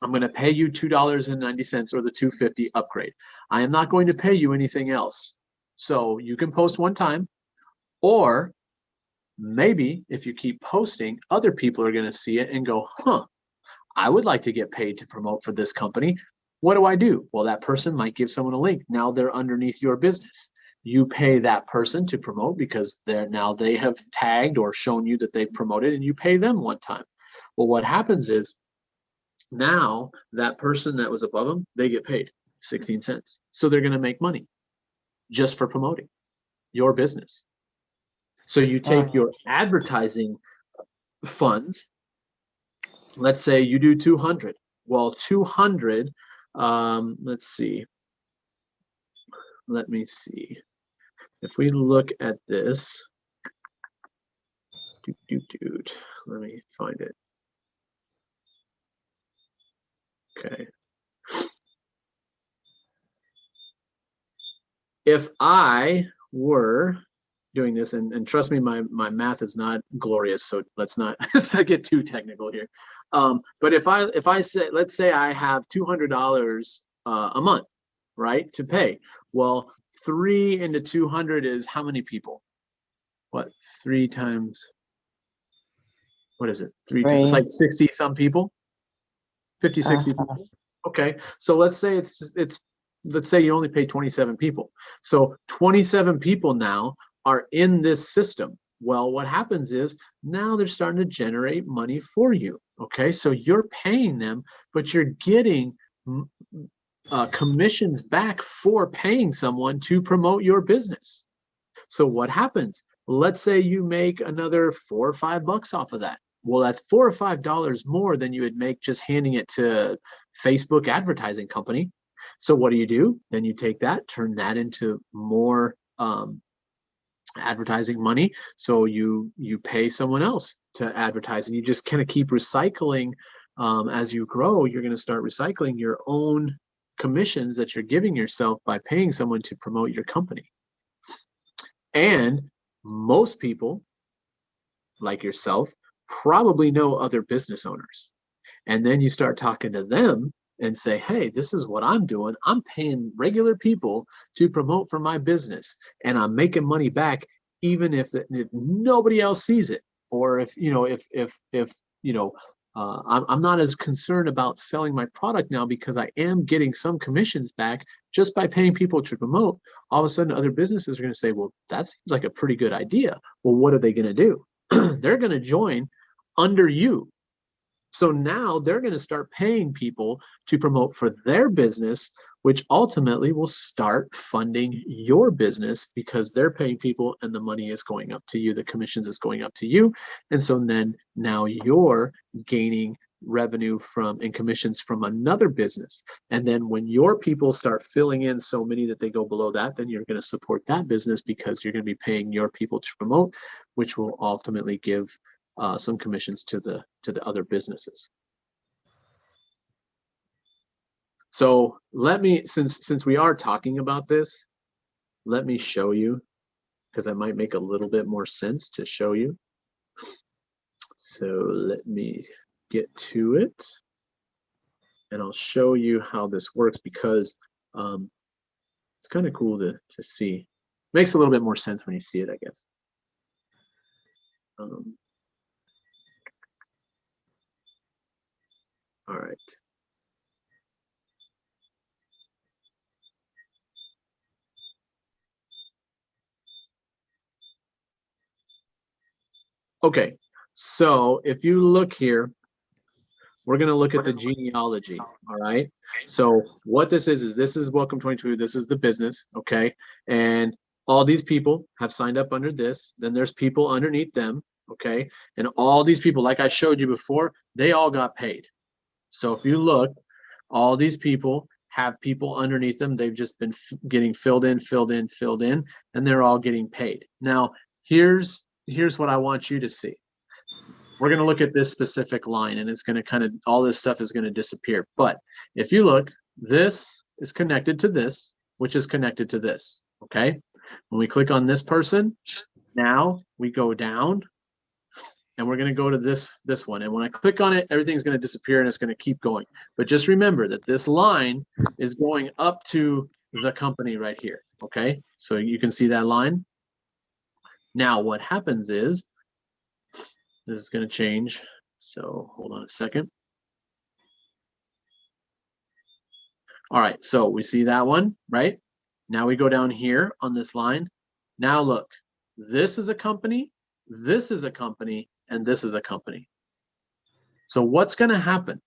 I'm going to pay you $2.90 or the $2.50 upgrade. I am not going to pay you anything else. So you can post one time, or maybe if you keep posting, other people are going to see it and go, huh, I would like to get paid to promote for this company. What do I do? Well, that person might give someone a link. Now they're underneath your business. You pay that person to promote because they have tagged or shown you that they've promoted, and you pay them one time. Well, what happens is now that person that was above them, they get paid 16 cents. So they're going to make money just for promoting your business. So you take your advertising funds, let's say you do 200. Well, 200, let's see. Let me see. If we look at this, let me find it. Okay. If I were doing this, and trust me, my math is not glorious, so let's not get too technical here. But if I say, let's say I have $200 a month, right, to pay. Well, 3 into 200 is how many people? What, 3 times? What is it? 3 times? It's like 60 some people. 50, 60 people. Okay, so let's say let's say you only pay 27 people. So 27 people now are in this system. Well, what happens is now they're starting to generate money for you. Okay, so you're paying them, but you're getting commissions back for paying someone to promote your business. So what happens? Let's say you make another $4 or $5 off of that. Well, that's $4 or $5 more than you would make just handing it to Facebook advertising company. So what do? Then you take that, turn that into more advertising money. So you pay someone else to advertise, and you just kind of keep recycling. As you grow, you're going to start recycling your own commissions that you're giving yourself by paying someone to promote your company. And most people, like yourself, probably know other business owners. And then you start talking to them and say, hey, this is what I'm doing. I'm paying regular people to promote for my business, and I'm making money back, even if nobody else sees it. Or if I'm not as concerned about selling my product now because I am getting some commissions back just by paying people to promote. All of a sudden, other businesses are going to say, well, that seems like a pretty good idea. Well, what are they going to do? They're going to join under you. So now they're going to start paying people to promote for their business, which ultimately will start funding your business because they're paying people and the money is going up to you. The commissions is going up to you. And so then now you're gaining revenue from and commissions from another business. And then when your people start filling in so many that they go below that, then you're going to support that business because you're going to be paying your people to promote, which will ultimately give some commissions to the other businesses. So let me, since we are talking about this, let me show you, because it might make a little bit more sense to show you. So let me get to it, and I'll show you how this works, because it's kind of cool to see. Makes a little bit more sense when you see it, I guess. All right. Okay, so if you look here, we're going to look at the genealogy. All right. So what this is Welcome 22. This is the business. Okay. And all these people have signed up under this. Then there's people underneath them. Okay. And all these people, like I showed you before, they all got paid. So if you look, all these people have people underneath them. They've just been getting filled in, and they're all getting paid. Now, here's what I want you to see. We're going to look at this specific line, and it's going to all this stuff is going to disappear. But if you look, this is connected to this, which is connected to this. Okay. When we click on this person, now we go down, and we're going to go to this one. And when I click on it, everything's going to disappear, and it's going to keep going. But just remember that this line is going up to the company right here. Okay. So you can see that line. Now what happens is, this is going to change. So hold on a second. All right, so we see that one, right? Now we go down here on this line. Now look, this is a company, this is a company, and this is a company. So what's going to happen?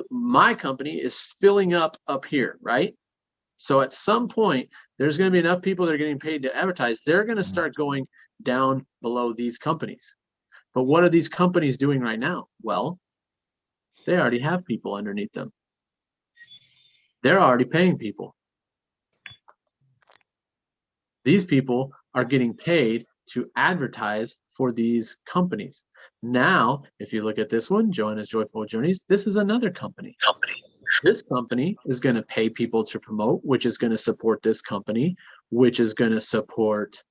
My company is filling up here, right? So at some point, there's going to be enough people that are getting paid to advertise. They're going to start going down below these companies. But what are these companies doing right now? Well, They already have people underneath them. They're already paying people. These people are getting paid to advertise for these companies. Now, if you look at this one, Join Us Joyful Journeys, this is another company. This company is going to pay people to promote, which is going to support this company, which is going to support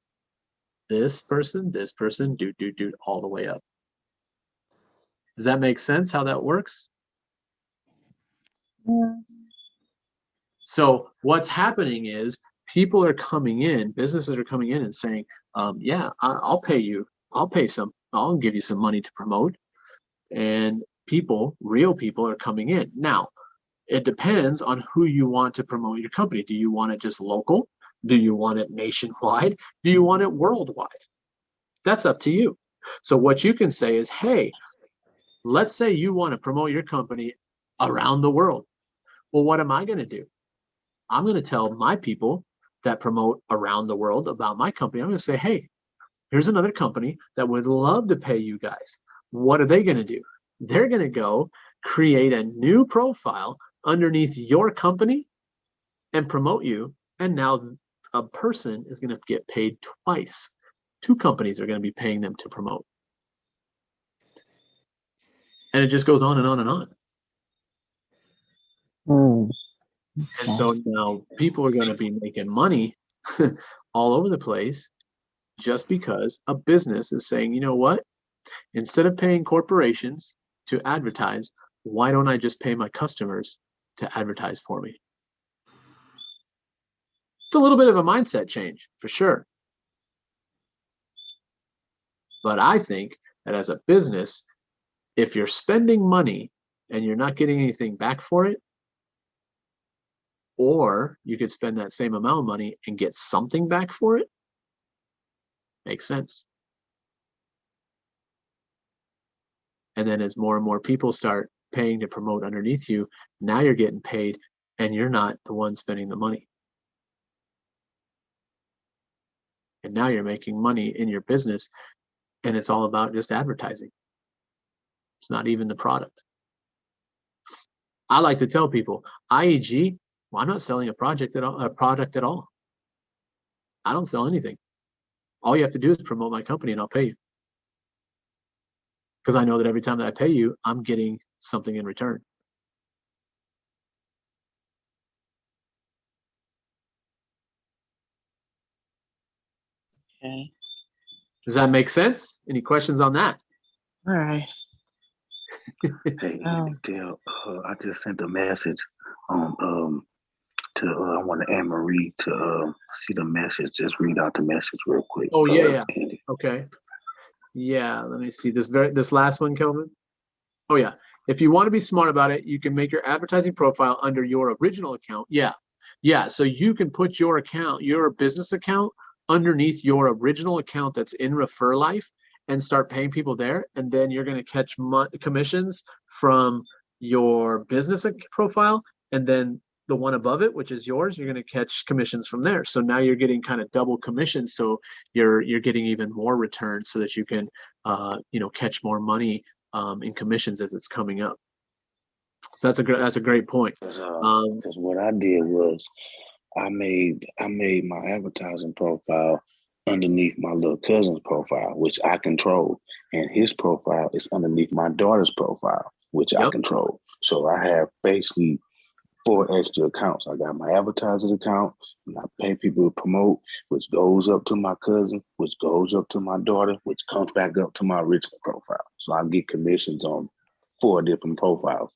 this person, do, all the way up. Does that make sense how that works? Yeah. So what's happening is people are coming in, businesses are coming in and saying, yeah, I'll pay you. I'll give you some money to promote. And people, real people are coming in. Now, it depends on who you want to promote your company. Do you want it just local? Do you want it nationwide? Do you want it worldwide? That's up to you. So what you can say is, hey, let's say you want to promote your company around the world. Well, what am I going to do? I'm going to tell my people that promote around the world about my company. I'm going to say, hey, here's another company that would love to pay you guys. What are they going to do? They're going to go create a new profile underneath your company and promote you. And now a person is going to get paid twice. Two companies are going to be paying them to promote. And it just goes on and on and on. And so now people are going to be making money all over the place just because a business is saying, you know what? Instead of paying corporations to advertise, why don't I just pay my customers to advertise for me? It's a little bit of a mindset change for sure. But I think that as a business, if you're spending money and you're not getting anything back for it, or you could spend that same amount of money and get something back for it, makes sense. And then as more and more people start paying to promote underneath you, now you're getting paid and you're not the one spending the money. And now you're making money in your business and it's all about just advertising. It's not even the product. I like to tell people, IEG, well, I'm not selling a product at all. I don't sell anything. All you have to do is promote my company and I'll pay you. Because I know that every time that I pay you, I'm getting something in return. Okay. Does that make sense? Any questions on that? All right. Hey, Dale, I just sent a message to I want Anne Marie to see the message. Just read out the message real quick. Oh yeah. Andy. Okay. Yeah, let me see this last one, Kelvin. Oh yeah. If you want to be smart about it, you can make your advertising profile under your original account. Yeah. So you can put your account, your business account, underneath your original account that's in Refer Life and start paying people there. And then you're going to catch commissions from your business profile. And then the one above it, which is yours, you're going to catch commissions from there. So now you're getting kind of double commissions. So you're getting even more returns so that you can, catch more money in commissions as it's coming up. So that's a great point. Because what I did was I made my advertising profile underneath my little cousin's profile, which I control, and his profile is underneath my daughter's profile, which I control. So I have basically 4 extra accounts. I got my advertising account, and I pay people to promote, which goes up to my cousin, which goes up to my daughter, which comes back up to my original profile. So I get commissions on 4 different profiles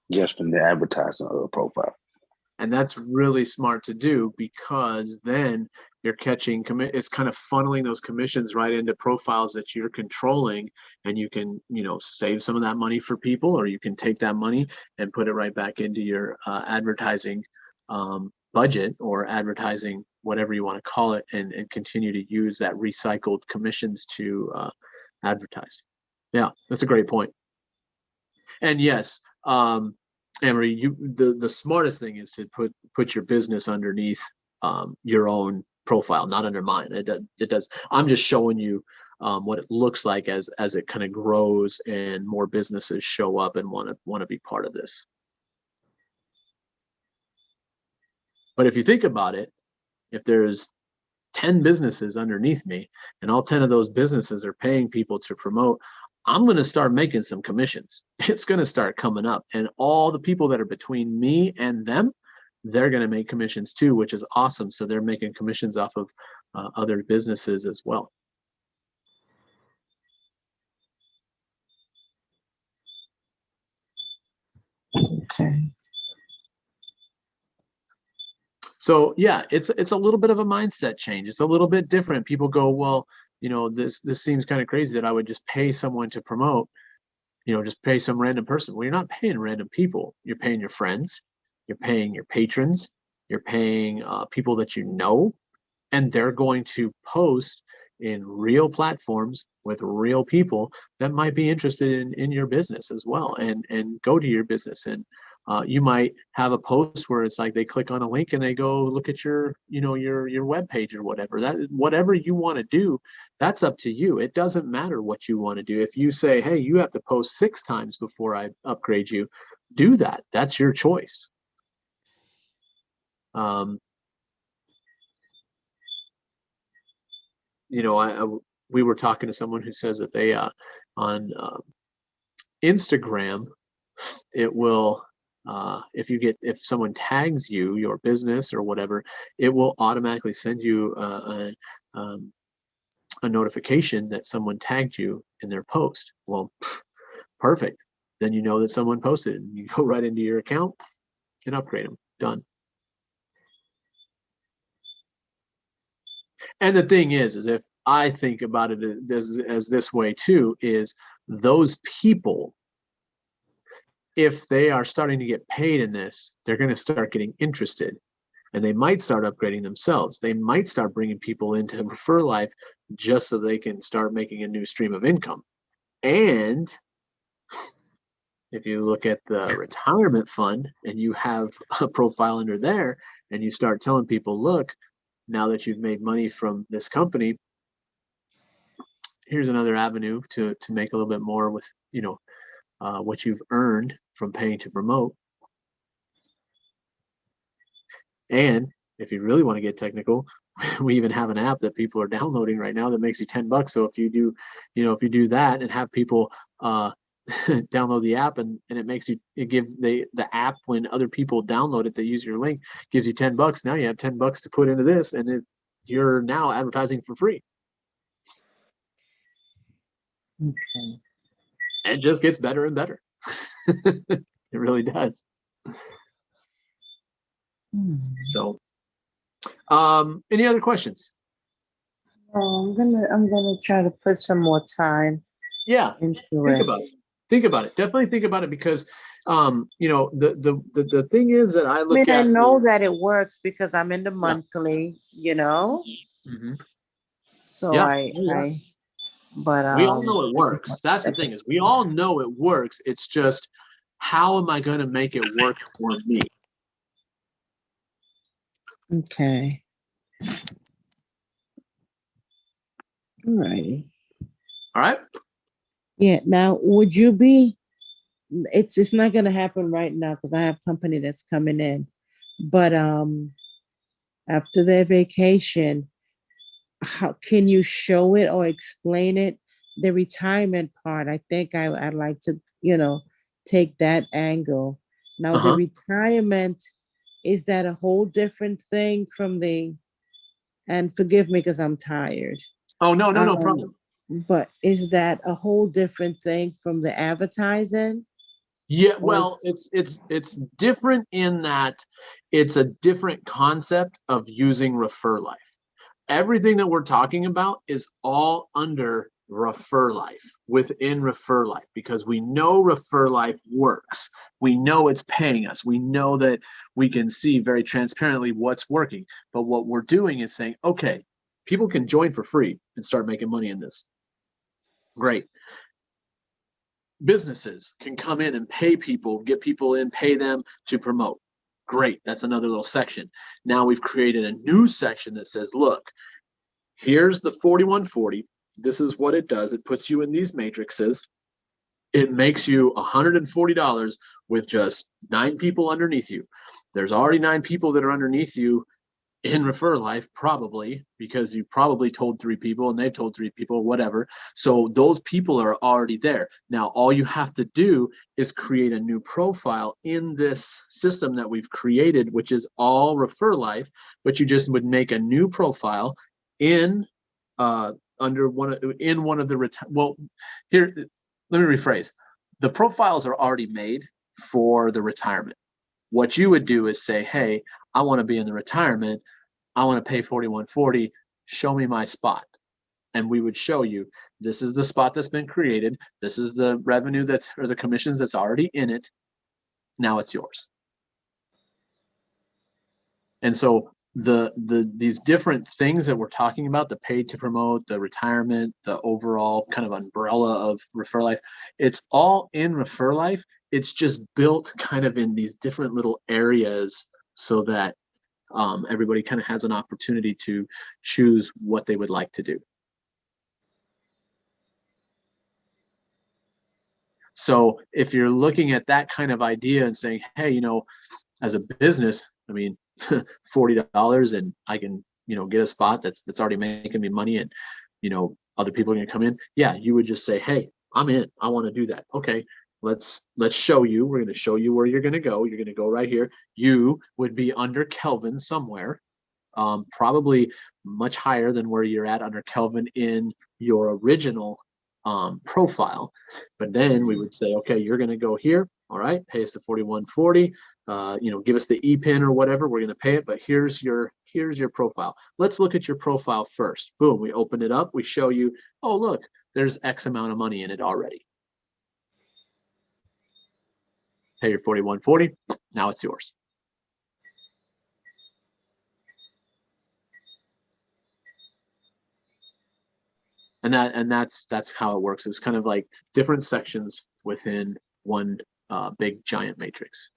just from the advertising profile. And that's really smart to do because then you're catching it's kind of funneling those commissions right into profiles that you're controlling, and you can, save some of that money for people, or you can take that money and put it right back into your advertising budget or advertising, whatever you want to call it, and continue to use that recycled commissions to advertise. Yeah, that's a great point. And yes, Anne-Marie, the smartest thing is to put your business underneath your own profile, not under mine. It does. I'm just showing you what it looks like as it kind of grows and more businesses show up and want to be part of this. But if you think about it, if there's 10 businesses underneath me and all 10 of those businesses are paying people to promote, I'm going to start making some commissions. It's going to start coming up, and all the people that are between me and them, they're going to make commissions too, which is awesome. So they're making commissions off of other businesses as well. Okay. So yeah, it's a little bit of a mindset change. It's a little bit different. People go, well, this seems kind of crazy that I would just pay someone to promote, just pay some random person. Well, you're not paying random people. You're paying your friends, you're paying your patrons, you're paying people that you know, and they're going to post in real platforms with real people that might be interested in your business as well, and go to your business. And you might have a post where it's like they click on a link and they go look at your web page or whatever. That whatever you want to do, that's up to you. It doesn't matter what you want to do. If you say, hey, you have to post 6 times before I upgrade you, do that. That's your choice. We were talking to someone who says that they on Instagram, it will if someone tags you, your business or whatever, it will automatically send you a notification that someone tagged you in their post. Well, perfect. Then you know that someone posted, and you go right into your account and upgrade them. Done. And the thing is if I think about it as this way too, is those people, if they are starting to get paid in this, they're going to start getting interested, and they might start upgrading themselves. They might start bringing people into Refer Life just so they can start making a new stream of income. And if you look at the retirement fund and you have a profile under there and you start telling people, look, now that you've made money from this company, here's another avenue to make a little bit more with what you've earned from paying to promote. And if you really want to get technical, we even have an app that people are downloading right now that makes you $10. So if you do that and have people download the app, and it give the app, when other people download it, they use your link, gives you $10. Now you have $10 to put into this, and you're now advertising for free. Okay. And it just gets better and better. It really does. So, any other questions? I'm gonna try to put some more time. Yeah, into think it. about it. Think about it. Definitely think about it, because the thing is that I look I at. know that it works because I'm in the monthly, Mm-hmm. so Yeah. but We all know it works. That's the thing, is we all know it works. It's just, how am I going to make it work for me? Okay. All right. All right. Yeah. Now, would you be? It's not gonna happen right now because I have company that's coming in, but after their vacation, how can you show it or explain it? The retirement part, I think I'd like to, take that angle. Now, the retirement, is that a whole different thing from and forgive me because I'm tired. Oh, no problem. But is that a whole different thing from the advertising? Yeah, well, it's different in that it's a different concept of using Refer Life. Everything that we're talking about is all under Refer Life, within Refer Life, because we know Refer Life works. We know it's paying us. We know that we can see very transparently what's working. But what we're doing is saying, okay, people can join for free and start making money in this. Great. Businesses can come in and pay people, get people in, pay them to promote. Great. That's another little section. Now we've created a new section that says, look, here's the 4140. This is what it does. It puts you in these matrices. It makes you $140 with just 9 people underneath you. There's already 9 people that are underneath you in Refer Life, probably because you probably told 3 people and they've told 3 people, whatever. So those people are already there. Now, all you have to do is create a new profile in this system that we've created, which is all Refer Life, but you just would make a new profile in under one of the well, here, let me rephrase. The profiles are already made for the retirement. What you would do is say, hey, I want to be in the retirement. I want to pay 4140. Show me my spot. And we would show you, this is the spot that's been created. This is the revenue or the commissions that's already in it. Now it's yours. And so these different things that we're talking about, the paid to promote, the retirement, the overall kind of umbrella of Refer Life, it's all in Refer Life. It's just built kind of in these different little areas so that everybody kind of has an opportunity to choose what they would like to do. So if you're looking at that kind of idea and saying, hey, you know, as a business, I mean, $40 and I can, you know, get a spot that's already making me money, and, you know, other people are going to come in. Yeah, you would just say, hey, I'm in. I want to do that. Okay, let's show you. We're going to show you where you're going to go. You're going to go right here. You would be under Kelvin somewhere, probably much higher than where you're at under Kelvin in your original profile. But then we would say, okay, you're going to go here. All right, pay us the 4140. You know, give us the e-pin or whatever. We're going to pay it, but here's your profile. Let's look at your profile first. Boom, we open it up. We show you, oh, look, there's X amount of money in it already. Pay your 4140. Now it's yours. And that's how it works. It's kind of like different sections within one big giant matrix.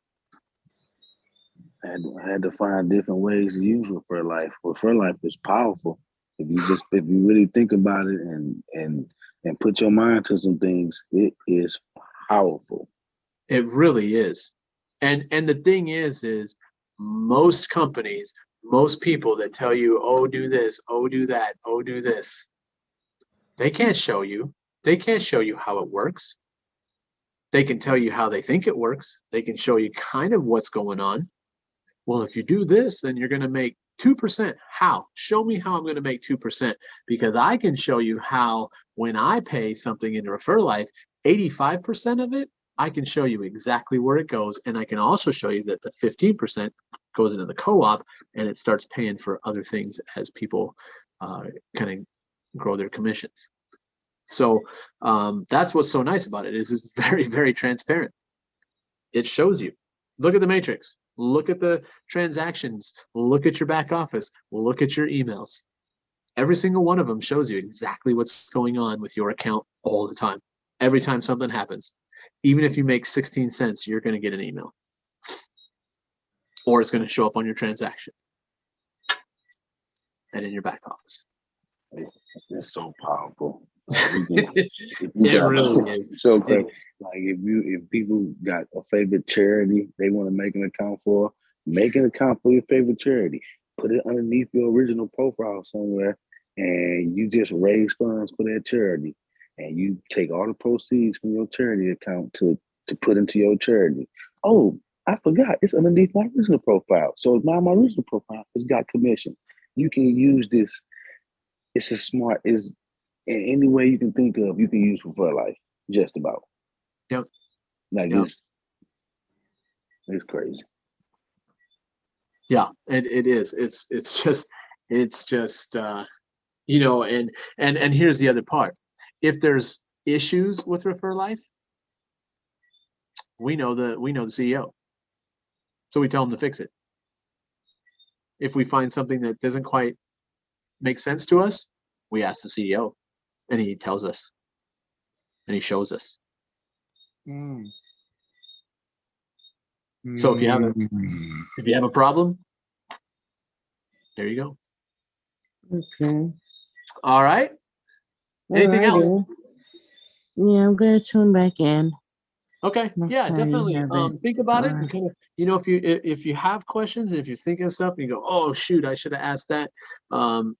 I had to find different ways to use Refer Life. Refer Life is powerful. If you really think about it and put your mind to some things, it is powerful. It really is. And the thing is most companies, most people that tell you, oh, do this, oh, do that, oh, do this, they can't show you. They can't show you how it works. They can tell you how they think it works. They can show you kind of what's going on. Well, if you do this, then you're going to make 2%. How? Show me how I'm going to make 2%, because I can show you how when I pay something into Refer Life, 85% of it, I can show you exactly where it goes. And I can also show you that the 15% goes into the co-op and it starts paying for other things as people kind of grow their commissions. So that's what's so nice about it, is it's very, very transparent. It shows you. Look at the matrix. Look at the transactions. Look at your back office. Look at your emails. Every single one of them shows you exactly what's going on with your account all the time. Every time something happens, even if you make 16 cents, you're going to get an email, or it's going to show up on your transaction and in your back office. It's so powerful. It really is. So great. Like if people got a favorite charity they want to make an account for, make an account for your favorite charity. Put it underneath your original profile somewhere, and you just raise funds for that charity. And you take all the proceeds from your charity account to put into your charity. Oh, I forgot, it's underneath my original profile. So now my original profile has got commission. You can use this. It's a smart, is in any way you can think of, you can use Refer Life, just about. Yep. Like yep. It's crazy. Yeah, it is. It's just you know, and here's the other part. If there's issues with Refer Life, we know the CEO. So we tell them to fix it. If we find something that doesn't quite make sense to us, we ask the CEO, and he tells us, and he shows us. So if you have a problem, there you go. Okay. All right. Anything else? Alrighty. Yeah, I'm gonna tune back in Okay, next yeah, time you definitely. have it. Think about it and Alright. kind of, if you have questions, if you're thinking of stuff and you go, oh shoot, I should have asked that.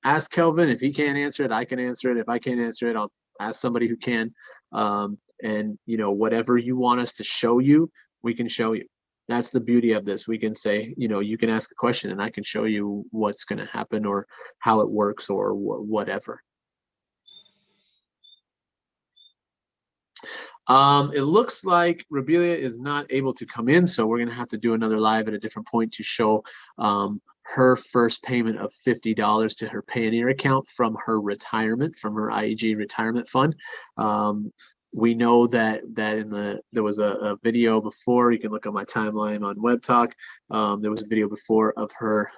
Ask Kelvin. If he can't answer it, I can answer it. If I can't answer it, I'll ask somebody who can. And whatever you want us to show you, we can show you. That's the beauty of this. We can say, you can ask a question and I can show you what's going to happen or how it works or whatever. It looks like Robelia is not able to come in, so we're going to have to do another live at a different point to show her first payment of $50 to her Payoneer account from her retirement, from her IEG retirement fund. We know that there was a video before. You can look on my timeline on Web Talk. There was a video before of her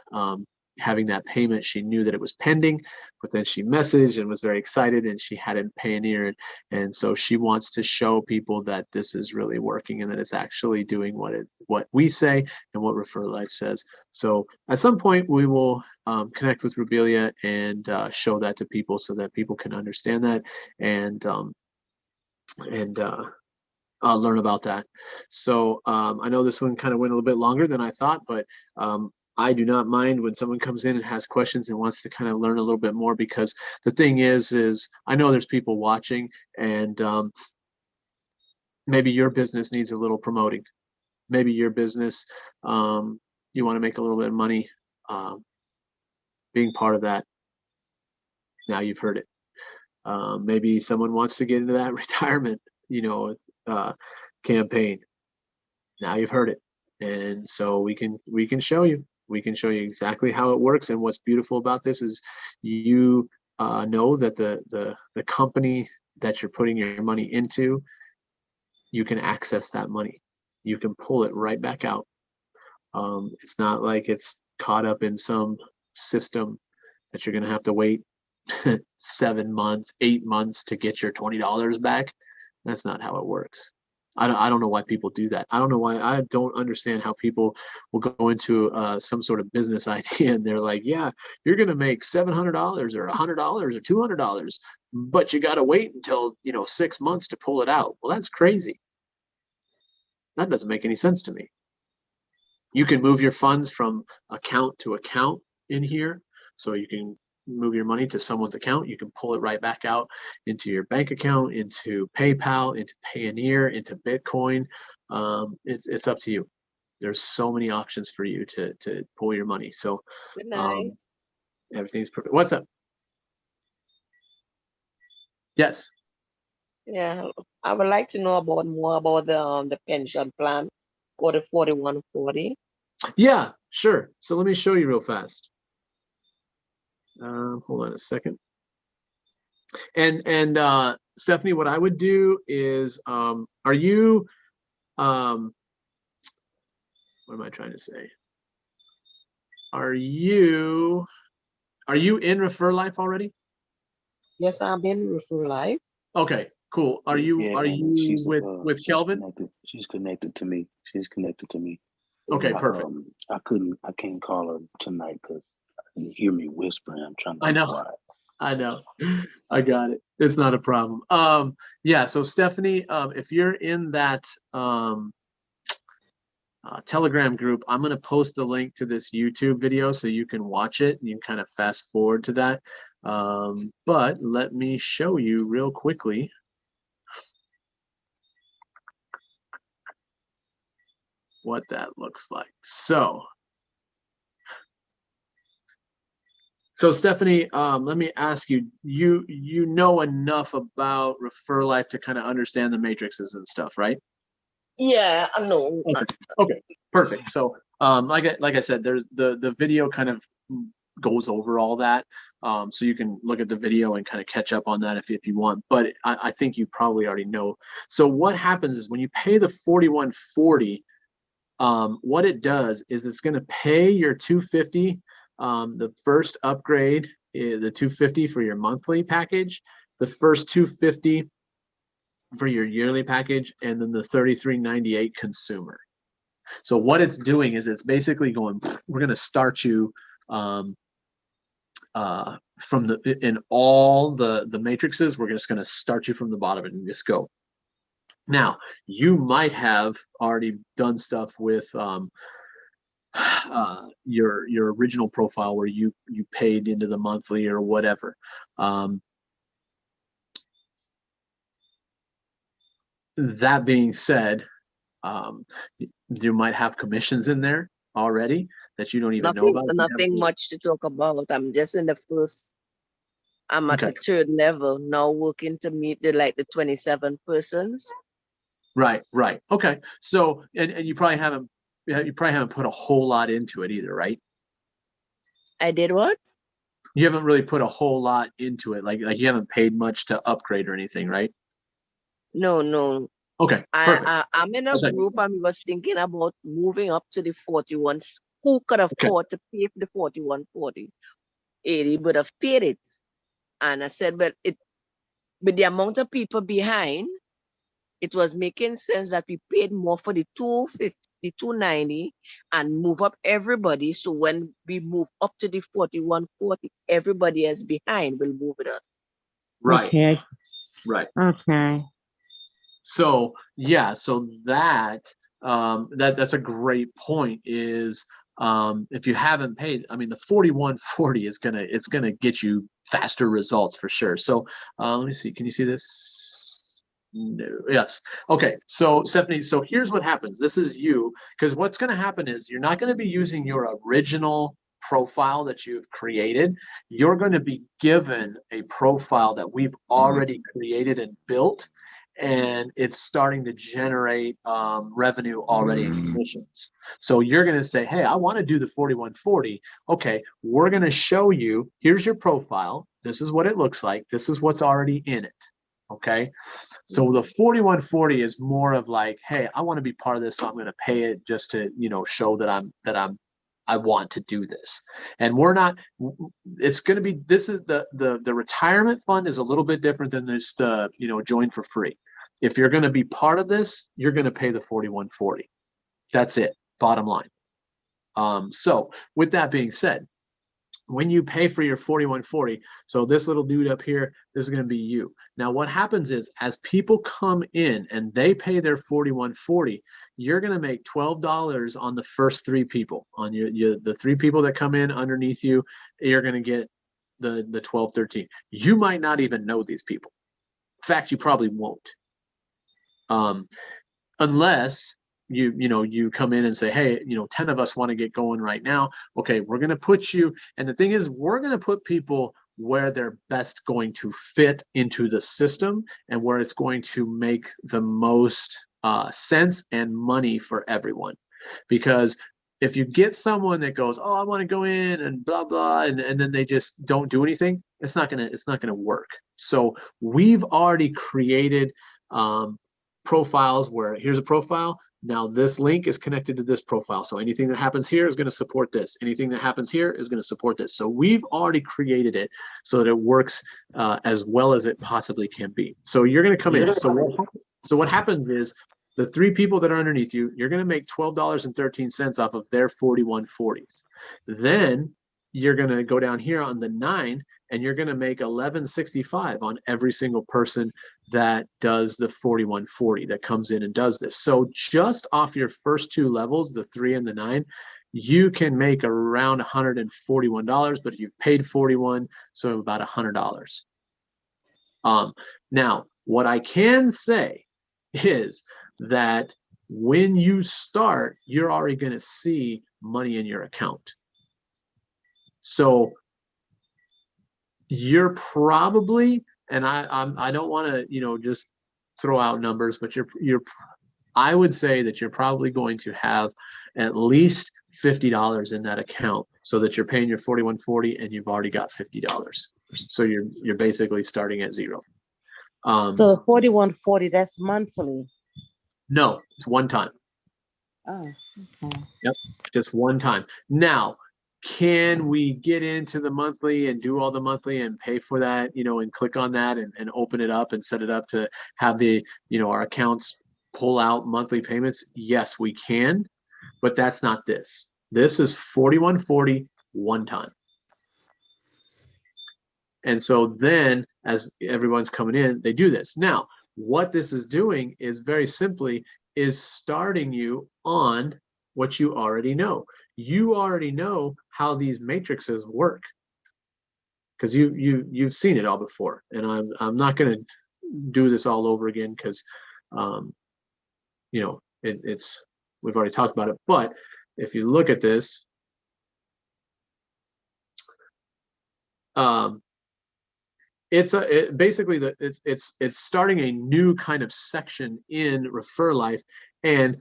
having that payment. She knew that it was pending, but then she messaged and was very excited, and she had it in Payoneer, and so she wants to show people that this is really working and that it's actually doing what we say and what Refer Life says. So at some point we will connect with Robelia and show that to people so that people can understand that and learn about that. So I know this one kind of went a little bit longer than I thought, but I do not mind when someone comes in and has questions and wants to kind of learn a little bit more, because the thing is I know there's people watching, and maybe your business needs a little promoting. Maybe your business, you want to make a little bit of money being part of that. Now you've heard it. Maybe someone wants to get into that retirement, campaign. Now you've heard it. And so we can show you. We can show you exactly how it works. And what's beautiful about this is you know that the company that you're putting your money into, you can access that money. You can pull it right back out. It's not like it's caught up in some system that you're going to have to wait 7 months, 8 months to get your $20 back. That's not how it works. I don't know why people do that. I don't know why. I don't understand how people will go into some sort of business idea and they're like, yeah, you're going to make $700 or $100 or $200, but you got to wait until 6 months to pull it out. Well, that's crazy. That doesn't make any sense to me. You can move your funds from account to account in here, so you can move your money to someone's account. You can pull it right back out into your bank account, into PayPal, into Payoneer, into Bitcoin. It's up to you. There's so many options for you to pull your money. So Good night. everything's perfect. What's up? Yes. Yeah, I would like to know more about the pension plan for the 4140. Yeah, sure. So let me show you real fast. Hold on a second. And Stephanie, what I would do is, are you, what am I trying to say? Are you in Refer Life already? Yes, I've been Refer Life. Okay, cool. Are you she's with Kelvin? She's connected to me. She's connected to me. Okay, perfect. I can't call her tonight because you hear me whispering. I'm trying to I be know. quiet. I know. I got it. It's not a problem. Yeah, so Stephanie, if you're in that Telegram group, I'm going to post the link to this YouTube video so you can watch it and you can kind of fast forward to that. But let me show you real quickly what that looks like. So Stephanie, let me ask you, you know enough about Refer Life to kind of understand the matrices and stuff, right? Yeah, I know. Okay, perfect. So like I said, there's the video kind of goes over all that. So you can look at the video and kind of catch up on that if you want, but I think you probably already know. So what happens is when you pay the 4140, what it does is it's going to pay your 250. The first upgrade is the 250 for your monthly package, the first 250 for your yearly package, and then the 33.98 consumer. So what it's doing is it's basically going, we're going to start you from in all the matrices, we're just going to start you from the bottom and just go. Now, you might have already done stuff with your original profile where you paid into the monthly or whatever. That being said, you might have commissions in there already that you don't even know about. Nothing much to talk about. I'm just in the first. I'm at the third level now, working to meet the 27 persons. Right. Okay. So, and you probably haven't put a whole lot into it either, right? I did what? You haven't really put a whole lot into it. Like you haven't paid much to upgrade or anything, right? No. Okay. Perfect. I'm in a group and we was thinking about moving up to the 41. Who could afford to pay for the 4140? 80 would have paid it. And I said, but with the amount of people behind, it was making sense that we paid more for the 250, the 290, and move up everybody. So when we move up to the 4140, everybody else behind will move with us. Right. Okay. Right. Okay. So yeah, so that's a great point. Is if you haven't paid, I mean, the 4140 is gonna get you faster results for sure. So let me see. Can you see this? No. Yes. Okay. So Stephanie, so here's what happens. This is you, because what's going to happen is you're not going to be using your original profile that you've created. You're going to be given a profile that we've already created and built, and it's starting to generate revenue already in commissions. So you're going to say, hey, I want to do the 4140. Okay, we're going to show you, here's your profile. This is what it looks like. This is what's already in it. Okay. So the 4140 is more of like, hey, I want to be part of this, so I'm going to pay it just to, show that I want to do this. And we're not, it's going to be, this is the retirement fund is a little bit different than this, join for free. If you're going to be part of this, you're going to pay the 4140. That's it. Bottom line. So with that being said, when you pay for your 4140, so this little dude up here, this is going to be you. Now, what happens is as people come in and they pay their 4140, you're going to make $12 on the first three people. On the three people that come in underneath you, you're going to get the 12, 13. You might not even know these people. In fact, you probably won't. Unless you come in and say, hey, 10 of us want to get going right now. Okay, we're going to put you, and the thing is, we're going to put people where they're best going to fit into the system and where it's going to make the most sense and money for everyone. Because if you get someone that goes, oh, I want to go in and blah blah, and then they just don't do anything, it's not gonna work. So we've already created profiles where here's a profile. Now this link is connected to this profile. So anything that happens here is going to support this. Anything that happens here is going to support this. So we've already created it so that it works as well as it possibly can be. So you're going to come in. So what happens is the three people that are underneath you, you're going to make $12.13 off of their 4140s. Then you're going to go down here on the 9 and you're going to make $11.65 on every single person that does the 4140 that comes in and does this. So just off your first two levels, the 3 and the 9, you can make around $141, but you've paid 41, so about $100. Now, what I can say is that when you start, you're already going to see money in your account. So you're probably, and I don't want to just throw out numbers, but I would say that you're probably going to have at least $50 in that account, so that you're paying your 4140 and you've already got $50. So you're basically starting at zero. So the 4140, that's monthly. No, it's one time. Oh, okay. Yep, just one time. Now, can we get into the monthly and do all the monthly and pay for that, and click on that and open it up and set it up to have the, our accounts pull out monthly payments? Yes, we can, but that's not this. This is 4140 one time. And so then as everyone's coming in, they do this. Now, what this is doing is very simply is starting you on what you already know. You already know how these matrices work because you've seen it all before. And I'm not going to do this all over again because you know, it's we've already talked about it. But if you look at this, basically it's starting a new kind of section in Refer Life, and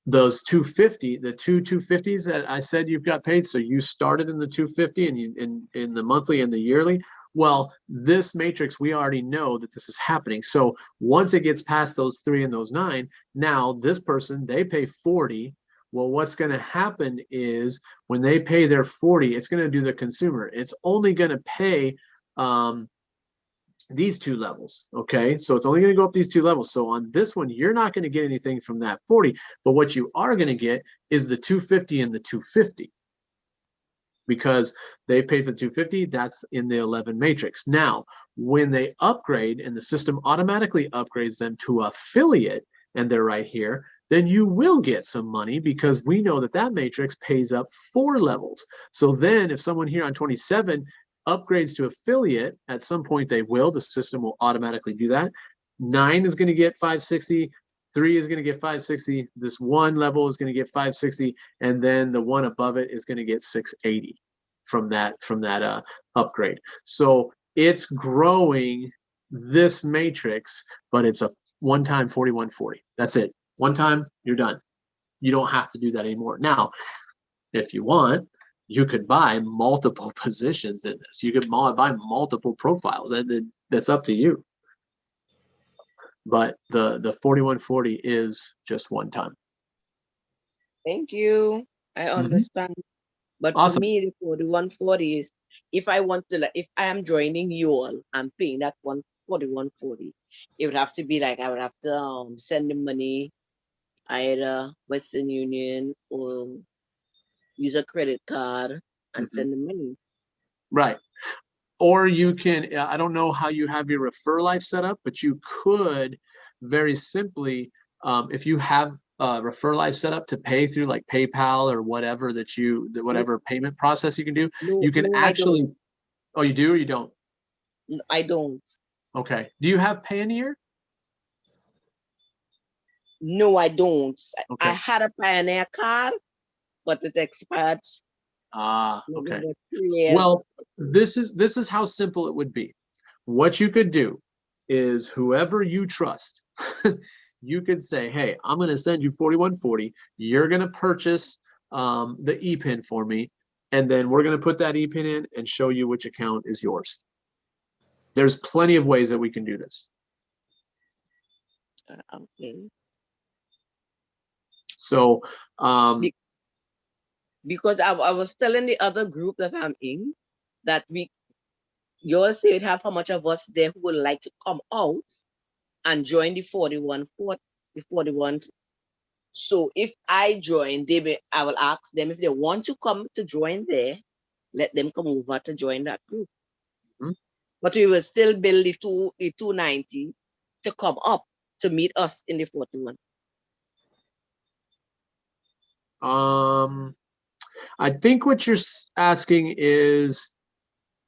those 250, the two 250s that I said you've got paid. So you started in the 250 and you in the monthly and the yearly. Well, this matrix, we already know that this is happening. So once it gets past those 3 and those 9, now this person, they pay 40. Well, what's going to happen is when they pay their 40, it's going to do the consumer. It's only going to pay these 2 levels. Okay, so it's only going to go up these 2 levels. So on this one, you're not going to get anything from that 40, but what you are going to get is the 250 and the 250 because they paid for the 250. That's in the 11 matrix. Now, when they upgrade and the system automatically upgrades them to affiliate, and they're right here, then you will get some money because we know that that matrix pays up 4 levels. So then if someone here on 27 upgrades to affiliate, at some point they will, the system will automatically do that. 9 is going to get 560, 3 is going to get 560, this 1 level is going to get 560, and then the one above it is going to get 680 from that upgrade. So it's growing this matrix, but it's a one-time 4140. That's it. One time, you're done. You don't have to do that anymore. Now, if you want, you could buy multiple positions in this. You could buy multiple profiles. That's up to you. But the 4140 is just one time. Thank you. I understand. But Awesome. for me, the 4140 is if I want to, like, if I am joining you all, I'm paying that 4140. It would have to be like I would have to send the money either Western Union or use a credit card and send the money. Right. Or you can, I don't know how you have your Refer Life set up, but you could very simply, if you have Refer Life set up to pay through like PayPal or whatever whatever payment process you can do, you can actually, oh, you do or you don't? I don't. Okay. Do you have Payoneer? No, I don't. Okay. I had a Pioneer card, but it expired. Okay. 3 years. Well, this is how simple it would be. What you could do is whoever you trust, you could say, hey, I'm going to send you 4140. You're going to purchase the ePIN for me, and then we're going to put that ePIN in and show you which account is yours. There's plenty of ways that we can do this. Okay. So, because I was telling the other group that I'm in that you all said have how much of us there who would like to come out and join the 41. So if I join, I will ask them if they want to come to join there, let them come over to join that group. But we will still build the 290 to come up to meet us in the 41. I think what you're asking is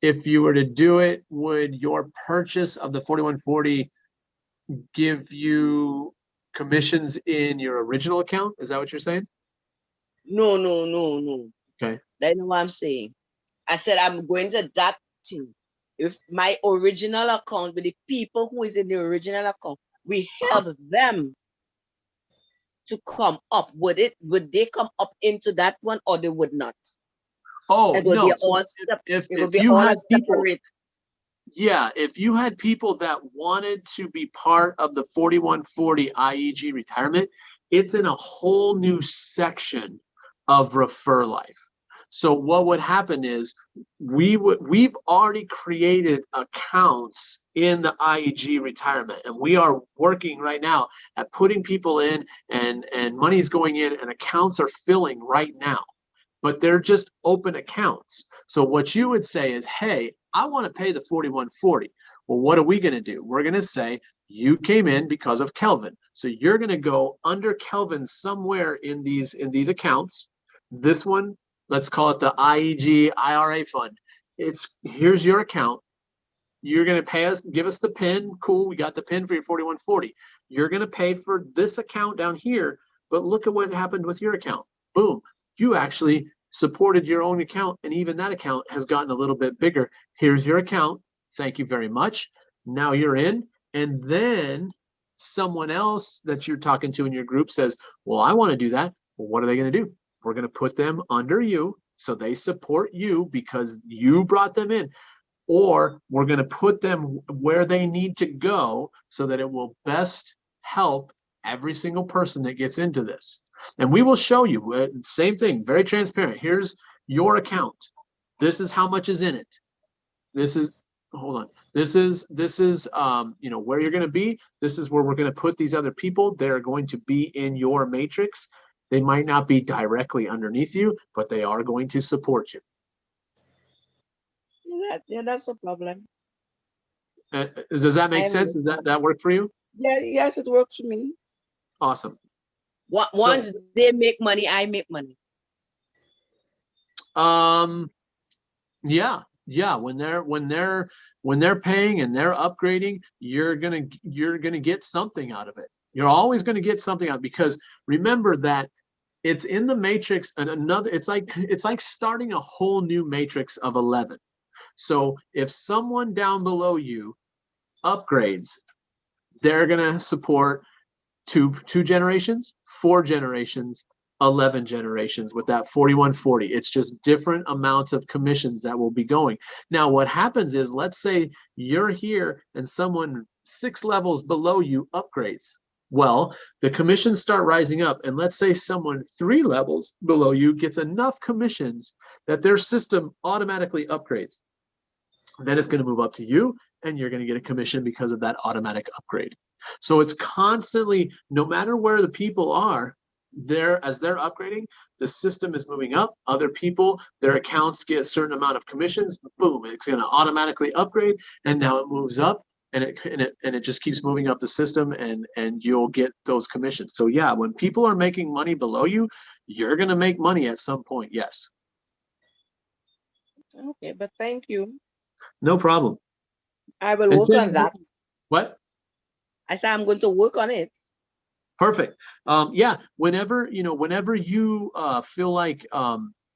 if you were to do it, would your purchase of the 4140 give you commissions in your original account? Is that what you're saying? No. Okay. That's not what I'm saying. I said I'm going to that thing. If my original account with the people who is in the original account, we help them to come up. Would they come up into that one or they would not? Oh, no. So if you had people, yeah, if you had people that wanted to be part of the 4140 IEG retirement, it's in a whole new section of Refer Life. So what would happen is we've already created accounts in the IEG retirement, and we are working right now at putting people in, and money is going in, and accounts are filling right now. But they're just open accounts. So what you would say is, hey, I want to pay the 4140. Well, what are we going to do? We're going to say you came in because of Kelvin. So you're going to go under Kelvin somewhere in these accounts. This one, let's call it the IEG IRA fund. Here's your account. You're going to pay us, give us the PIN. Cool. We got the PIN for your 4140. You're going to pay for this account down here, but look at what happened with your account. Boom. You actually supported your own account, and even that account has gotten a little bit bigger. Here's your account. Thank you very much. Now you're in. And then someone else that you're talking to in your group says, well, I want to do that. Well, what are they going to do? We're going to put them under you so they support you because you brought them in. Or we're going to put them where they need to go so that it will best help every single person that gets into this. And we will show you, same thing, very transparent. Here's your account. This is how much is in it. This is, hold on. This is where you're going to be. This is where we're going to put these other people. They're going to be in your matrix. They might not be directly underneath you, but they are going to support you. Yeah, that's no problem. Does that make sense? Does that work for you? Yeah, yes, it works for me. Awesome. Once they make money, I make money. Yeah. When they're paying and they're upgrading, you're gonna get something out of it. You're always gonna get something out, because remember that it's in the matrix, and it's like starting a whole new matrix of 11. So if someone down below you upgrades, they're gonna support two generations, 4 generations, 11 generations with that 4140. It's just different amounts of commissions that will be going. Now, what happens is, let's say you're here and someone 6 levels below you upgrades. Well, the commissions start rising up, and let's say someone 3 levels below you gets enough commissions that their system automatically upgrades. Then it's going to move up to you, and you're going to get a commission because of that automatic upgrade. So it's constantly, no matter where the people are, as they're upgrading, the system is moving up. Other people, their accounts get a certain amount of commissions. Boom, it's going to automatically upgrade, and now it moves up, and it just keeps moving up the system, and you'll get those commissions. So yeah, when people are making money below you, you're going to make money at some point. Yes. Okay, but thank you. No problem. I will work on that. What? I said I'm going to work on it. Perfect. Yeah. Whenever you feel like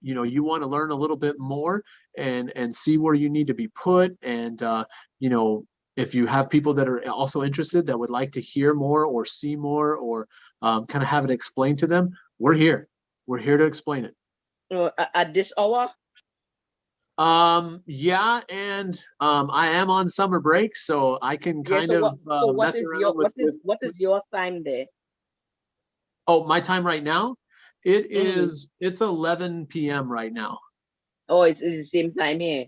you want to learn a little bit more and see where you need to be put, and if you have people that are also interested that would like to hear more or see more, or kind of have it explained to them, we're here. We're here to explain it. At this hour? Yeah, and I am on summer break, so I can mess around what is your time there? Oh, my time right now? It's 11 p.m. right now. Oh, it's the same time here.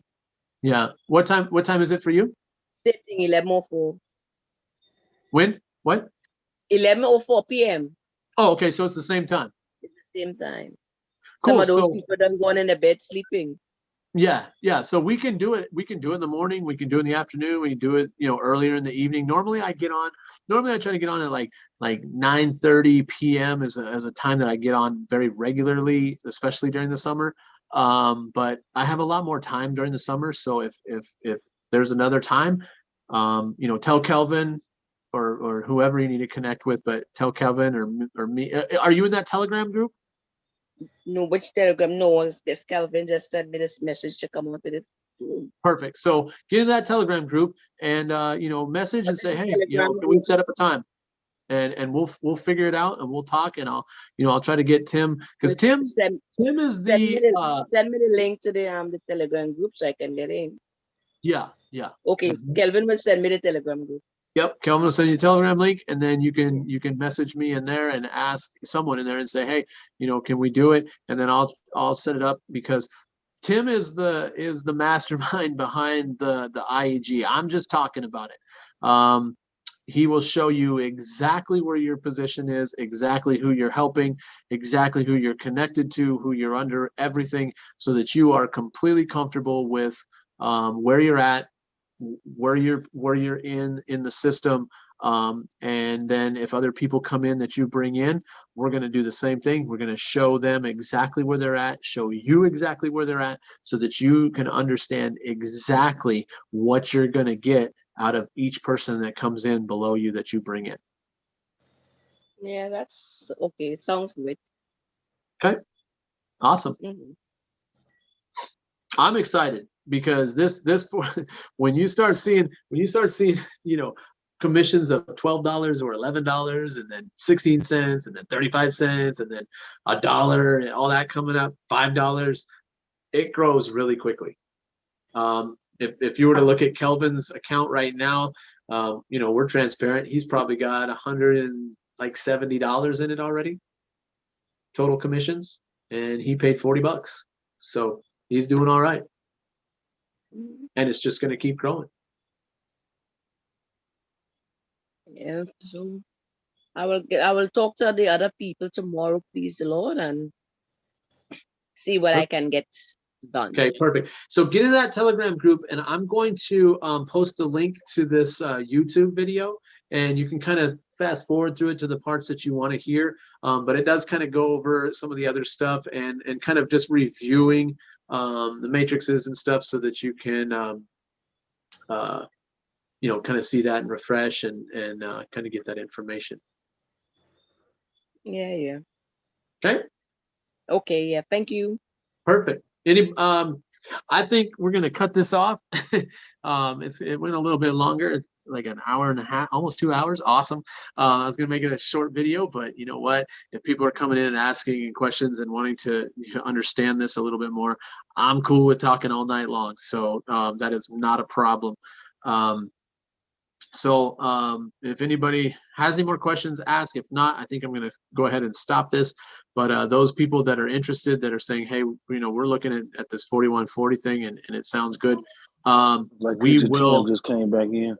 Yeah. What time is it for you? Same thing, 11:04. When? What? 11:04 p.m. Oh, okay, so it's the same time. It's the same time. Cool. Some of those people done gone in the bed sleeping. Yeah. So we can do it. We can do it in the morning. We can do it in the afternoon. We can do it, earlier in the evening. Normally I try to get on at like 9:30 p.m. is a time that I get on very regularly, especially during the summer. But I have a lot more time during the summer. So if there's another time, tell Kelvin or whoever you need to connect with, but tell Kelvin or me. Are you in that Telegram group? No, which Telegram? No, this Kelvin just sent me this message to come onto this. Perfect. So get in that Telegram group and message and say, hey, can we set up a time? And we'll figure it out, and we'll talk, and I'll try to get Tim, because Tim is the send me the link to the Telegram group so I can get in. Yeah. Okay, Kelvin will send me the Telegram group. Yep, Kelvin will send you a Telegram link, and then you can message me in there and ask someone in there and say, hey, can we do it? And then I'll set it up, because Tim is the mastermind behind the IEG. I'm just talking about it. He will show you exactly where your position is, exactly who you're helping, exactly who you're connected to, who you're under, everything, so that you are completely comfortable with where you're at, where you're in the system. And then if other people come in that you bring in, we're going to do the same thing. We're going to show them exactly where they're at, show you exactly where they're at, so that you can understand exactly what you're going to get out of each person that comes in below you that you bring in. Yeah, that's okay. Sounds good. Okay, awesome. Mhm. I'm excited because this when you start seeing commissions of $12 or $11 and then 16 cents and then 35 cents and then $1 and all that coming up, $5, it grows really quickly. If you were to look at Kelvin's account right now, we're transparent. He's probably got $170 in it already, total commissions, and he paid $40. So he's doing all right. Mhm. And it's just going to keep growing. Yeah. So I will talk to the other people tomorrow, please the Lord, and see what I can get done. Okay, perfect. So get in that Telegram group, and I'm going to post the link to this YouTube video, and you can kind of fast forward through it to the parts that you want to hear. But it does kind of go over some of the other stuff and kind of just reviewing the matrices and stuff so that you can kind of see that and refresh and kind of get that information. Yeah, yeah. Okay. Okay, yeah. Thank you. Perfect. I think we're gonna cut this off. It went a little bit longer, like an hour and a half, almost 2 hours. Awesome. I was gonna make it a short video, but you know what? If people are coming in and asking questions and wanting to understand this a little bit more, I'm cool with talking all night long. So that is not a problem. If anybody has any more questions, ask. If not, I think I'm going to go ahead and stop this. But those people that are interested, that are saying, hey, we're looking at this 4140 thing and it sounds good. Like We Teacher will. Tim just came back in.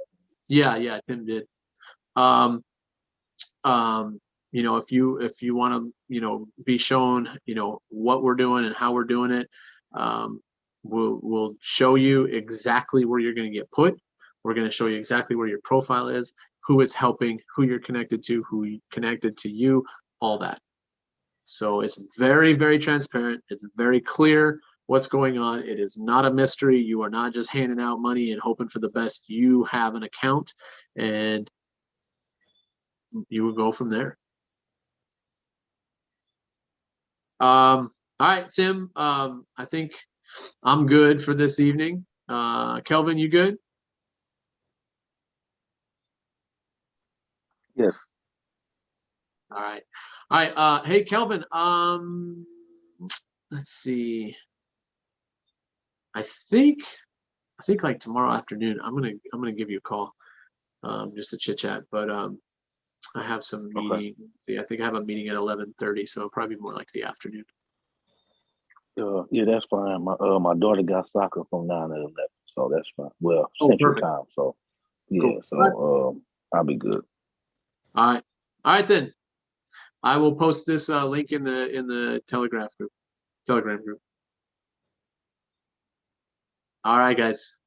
Yeah, Tim did. If you want to, be shown, what we're doing and how we're doing it, we'll show you exactly where you're going to get put. We're going to show you exactly where your profile is, who it's helping, who you're connected to, who connected to you, all that. So it's very, very transparent. It's very clear what's going on. It is not a mystery. You are not just handing out money and hoping for the best. You have an account and you will go from there. All right, Tim, I think I'm good for this evening. Kelvin, you good? Yes. All right. All right. Hey, Kelvin, let's see. I think like tomorrow afternoon, I'm gonna give you a call, just to chit chat. But I have some meeting. Okay. See, I think I have a meeting at 11:30, so probably more like the afternoon. Yeah, that's fine. My daughter got soccer from 9 to 11, so that's fine. Well, Oh, Central perfect. Time, so yeah, Cool. so All right. I'll be good. All right then. I will post this link in the Telegram group. All right, guys.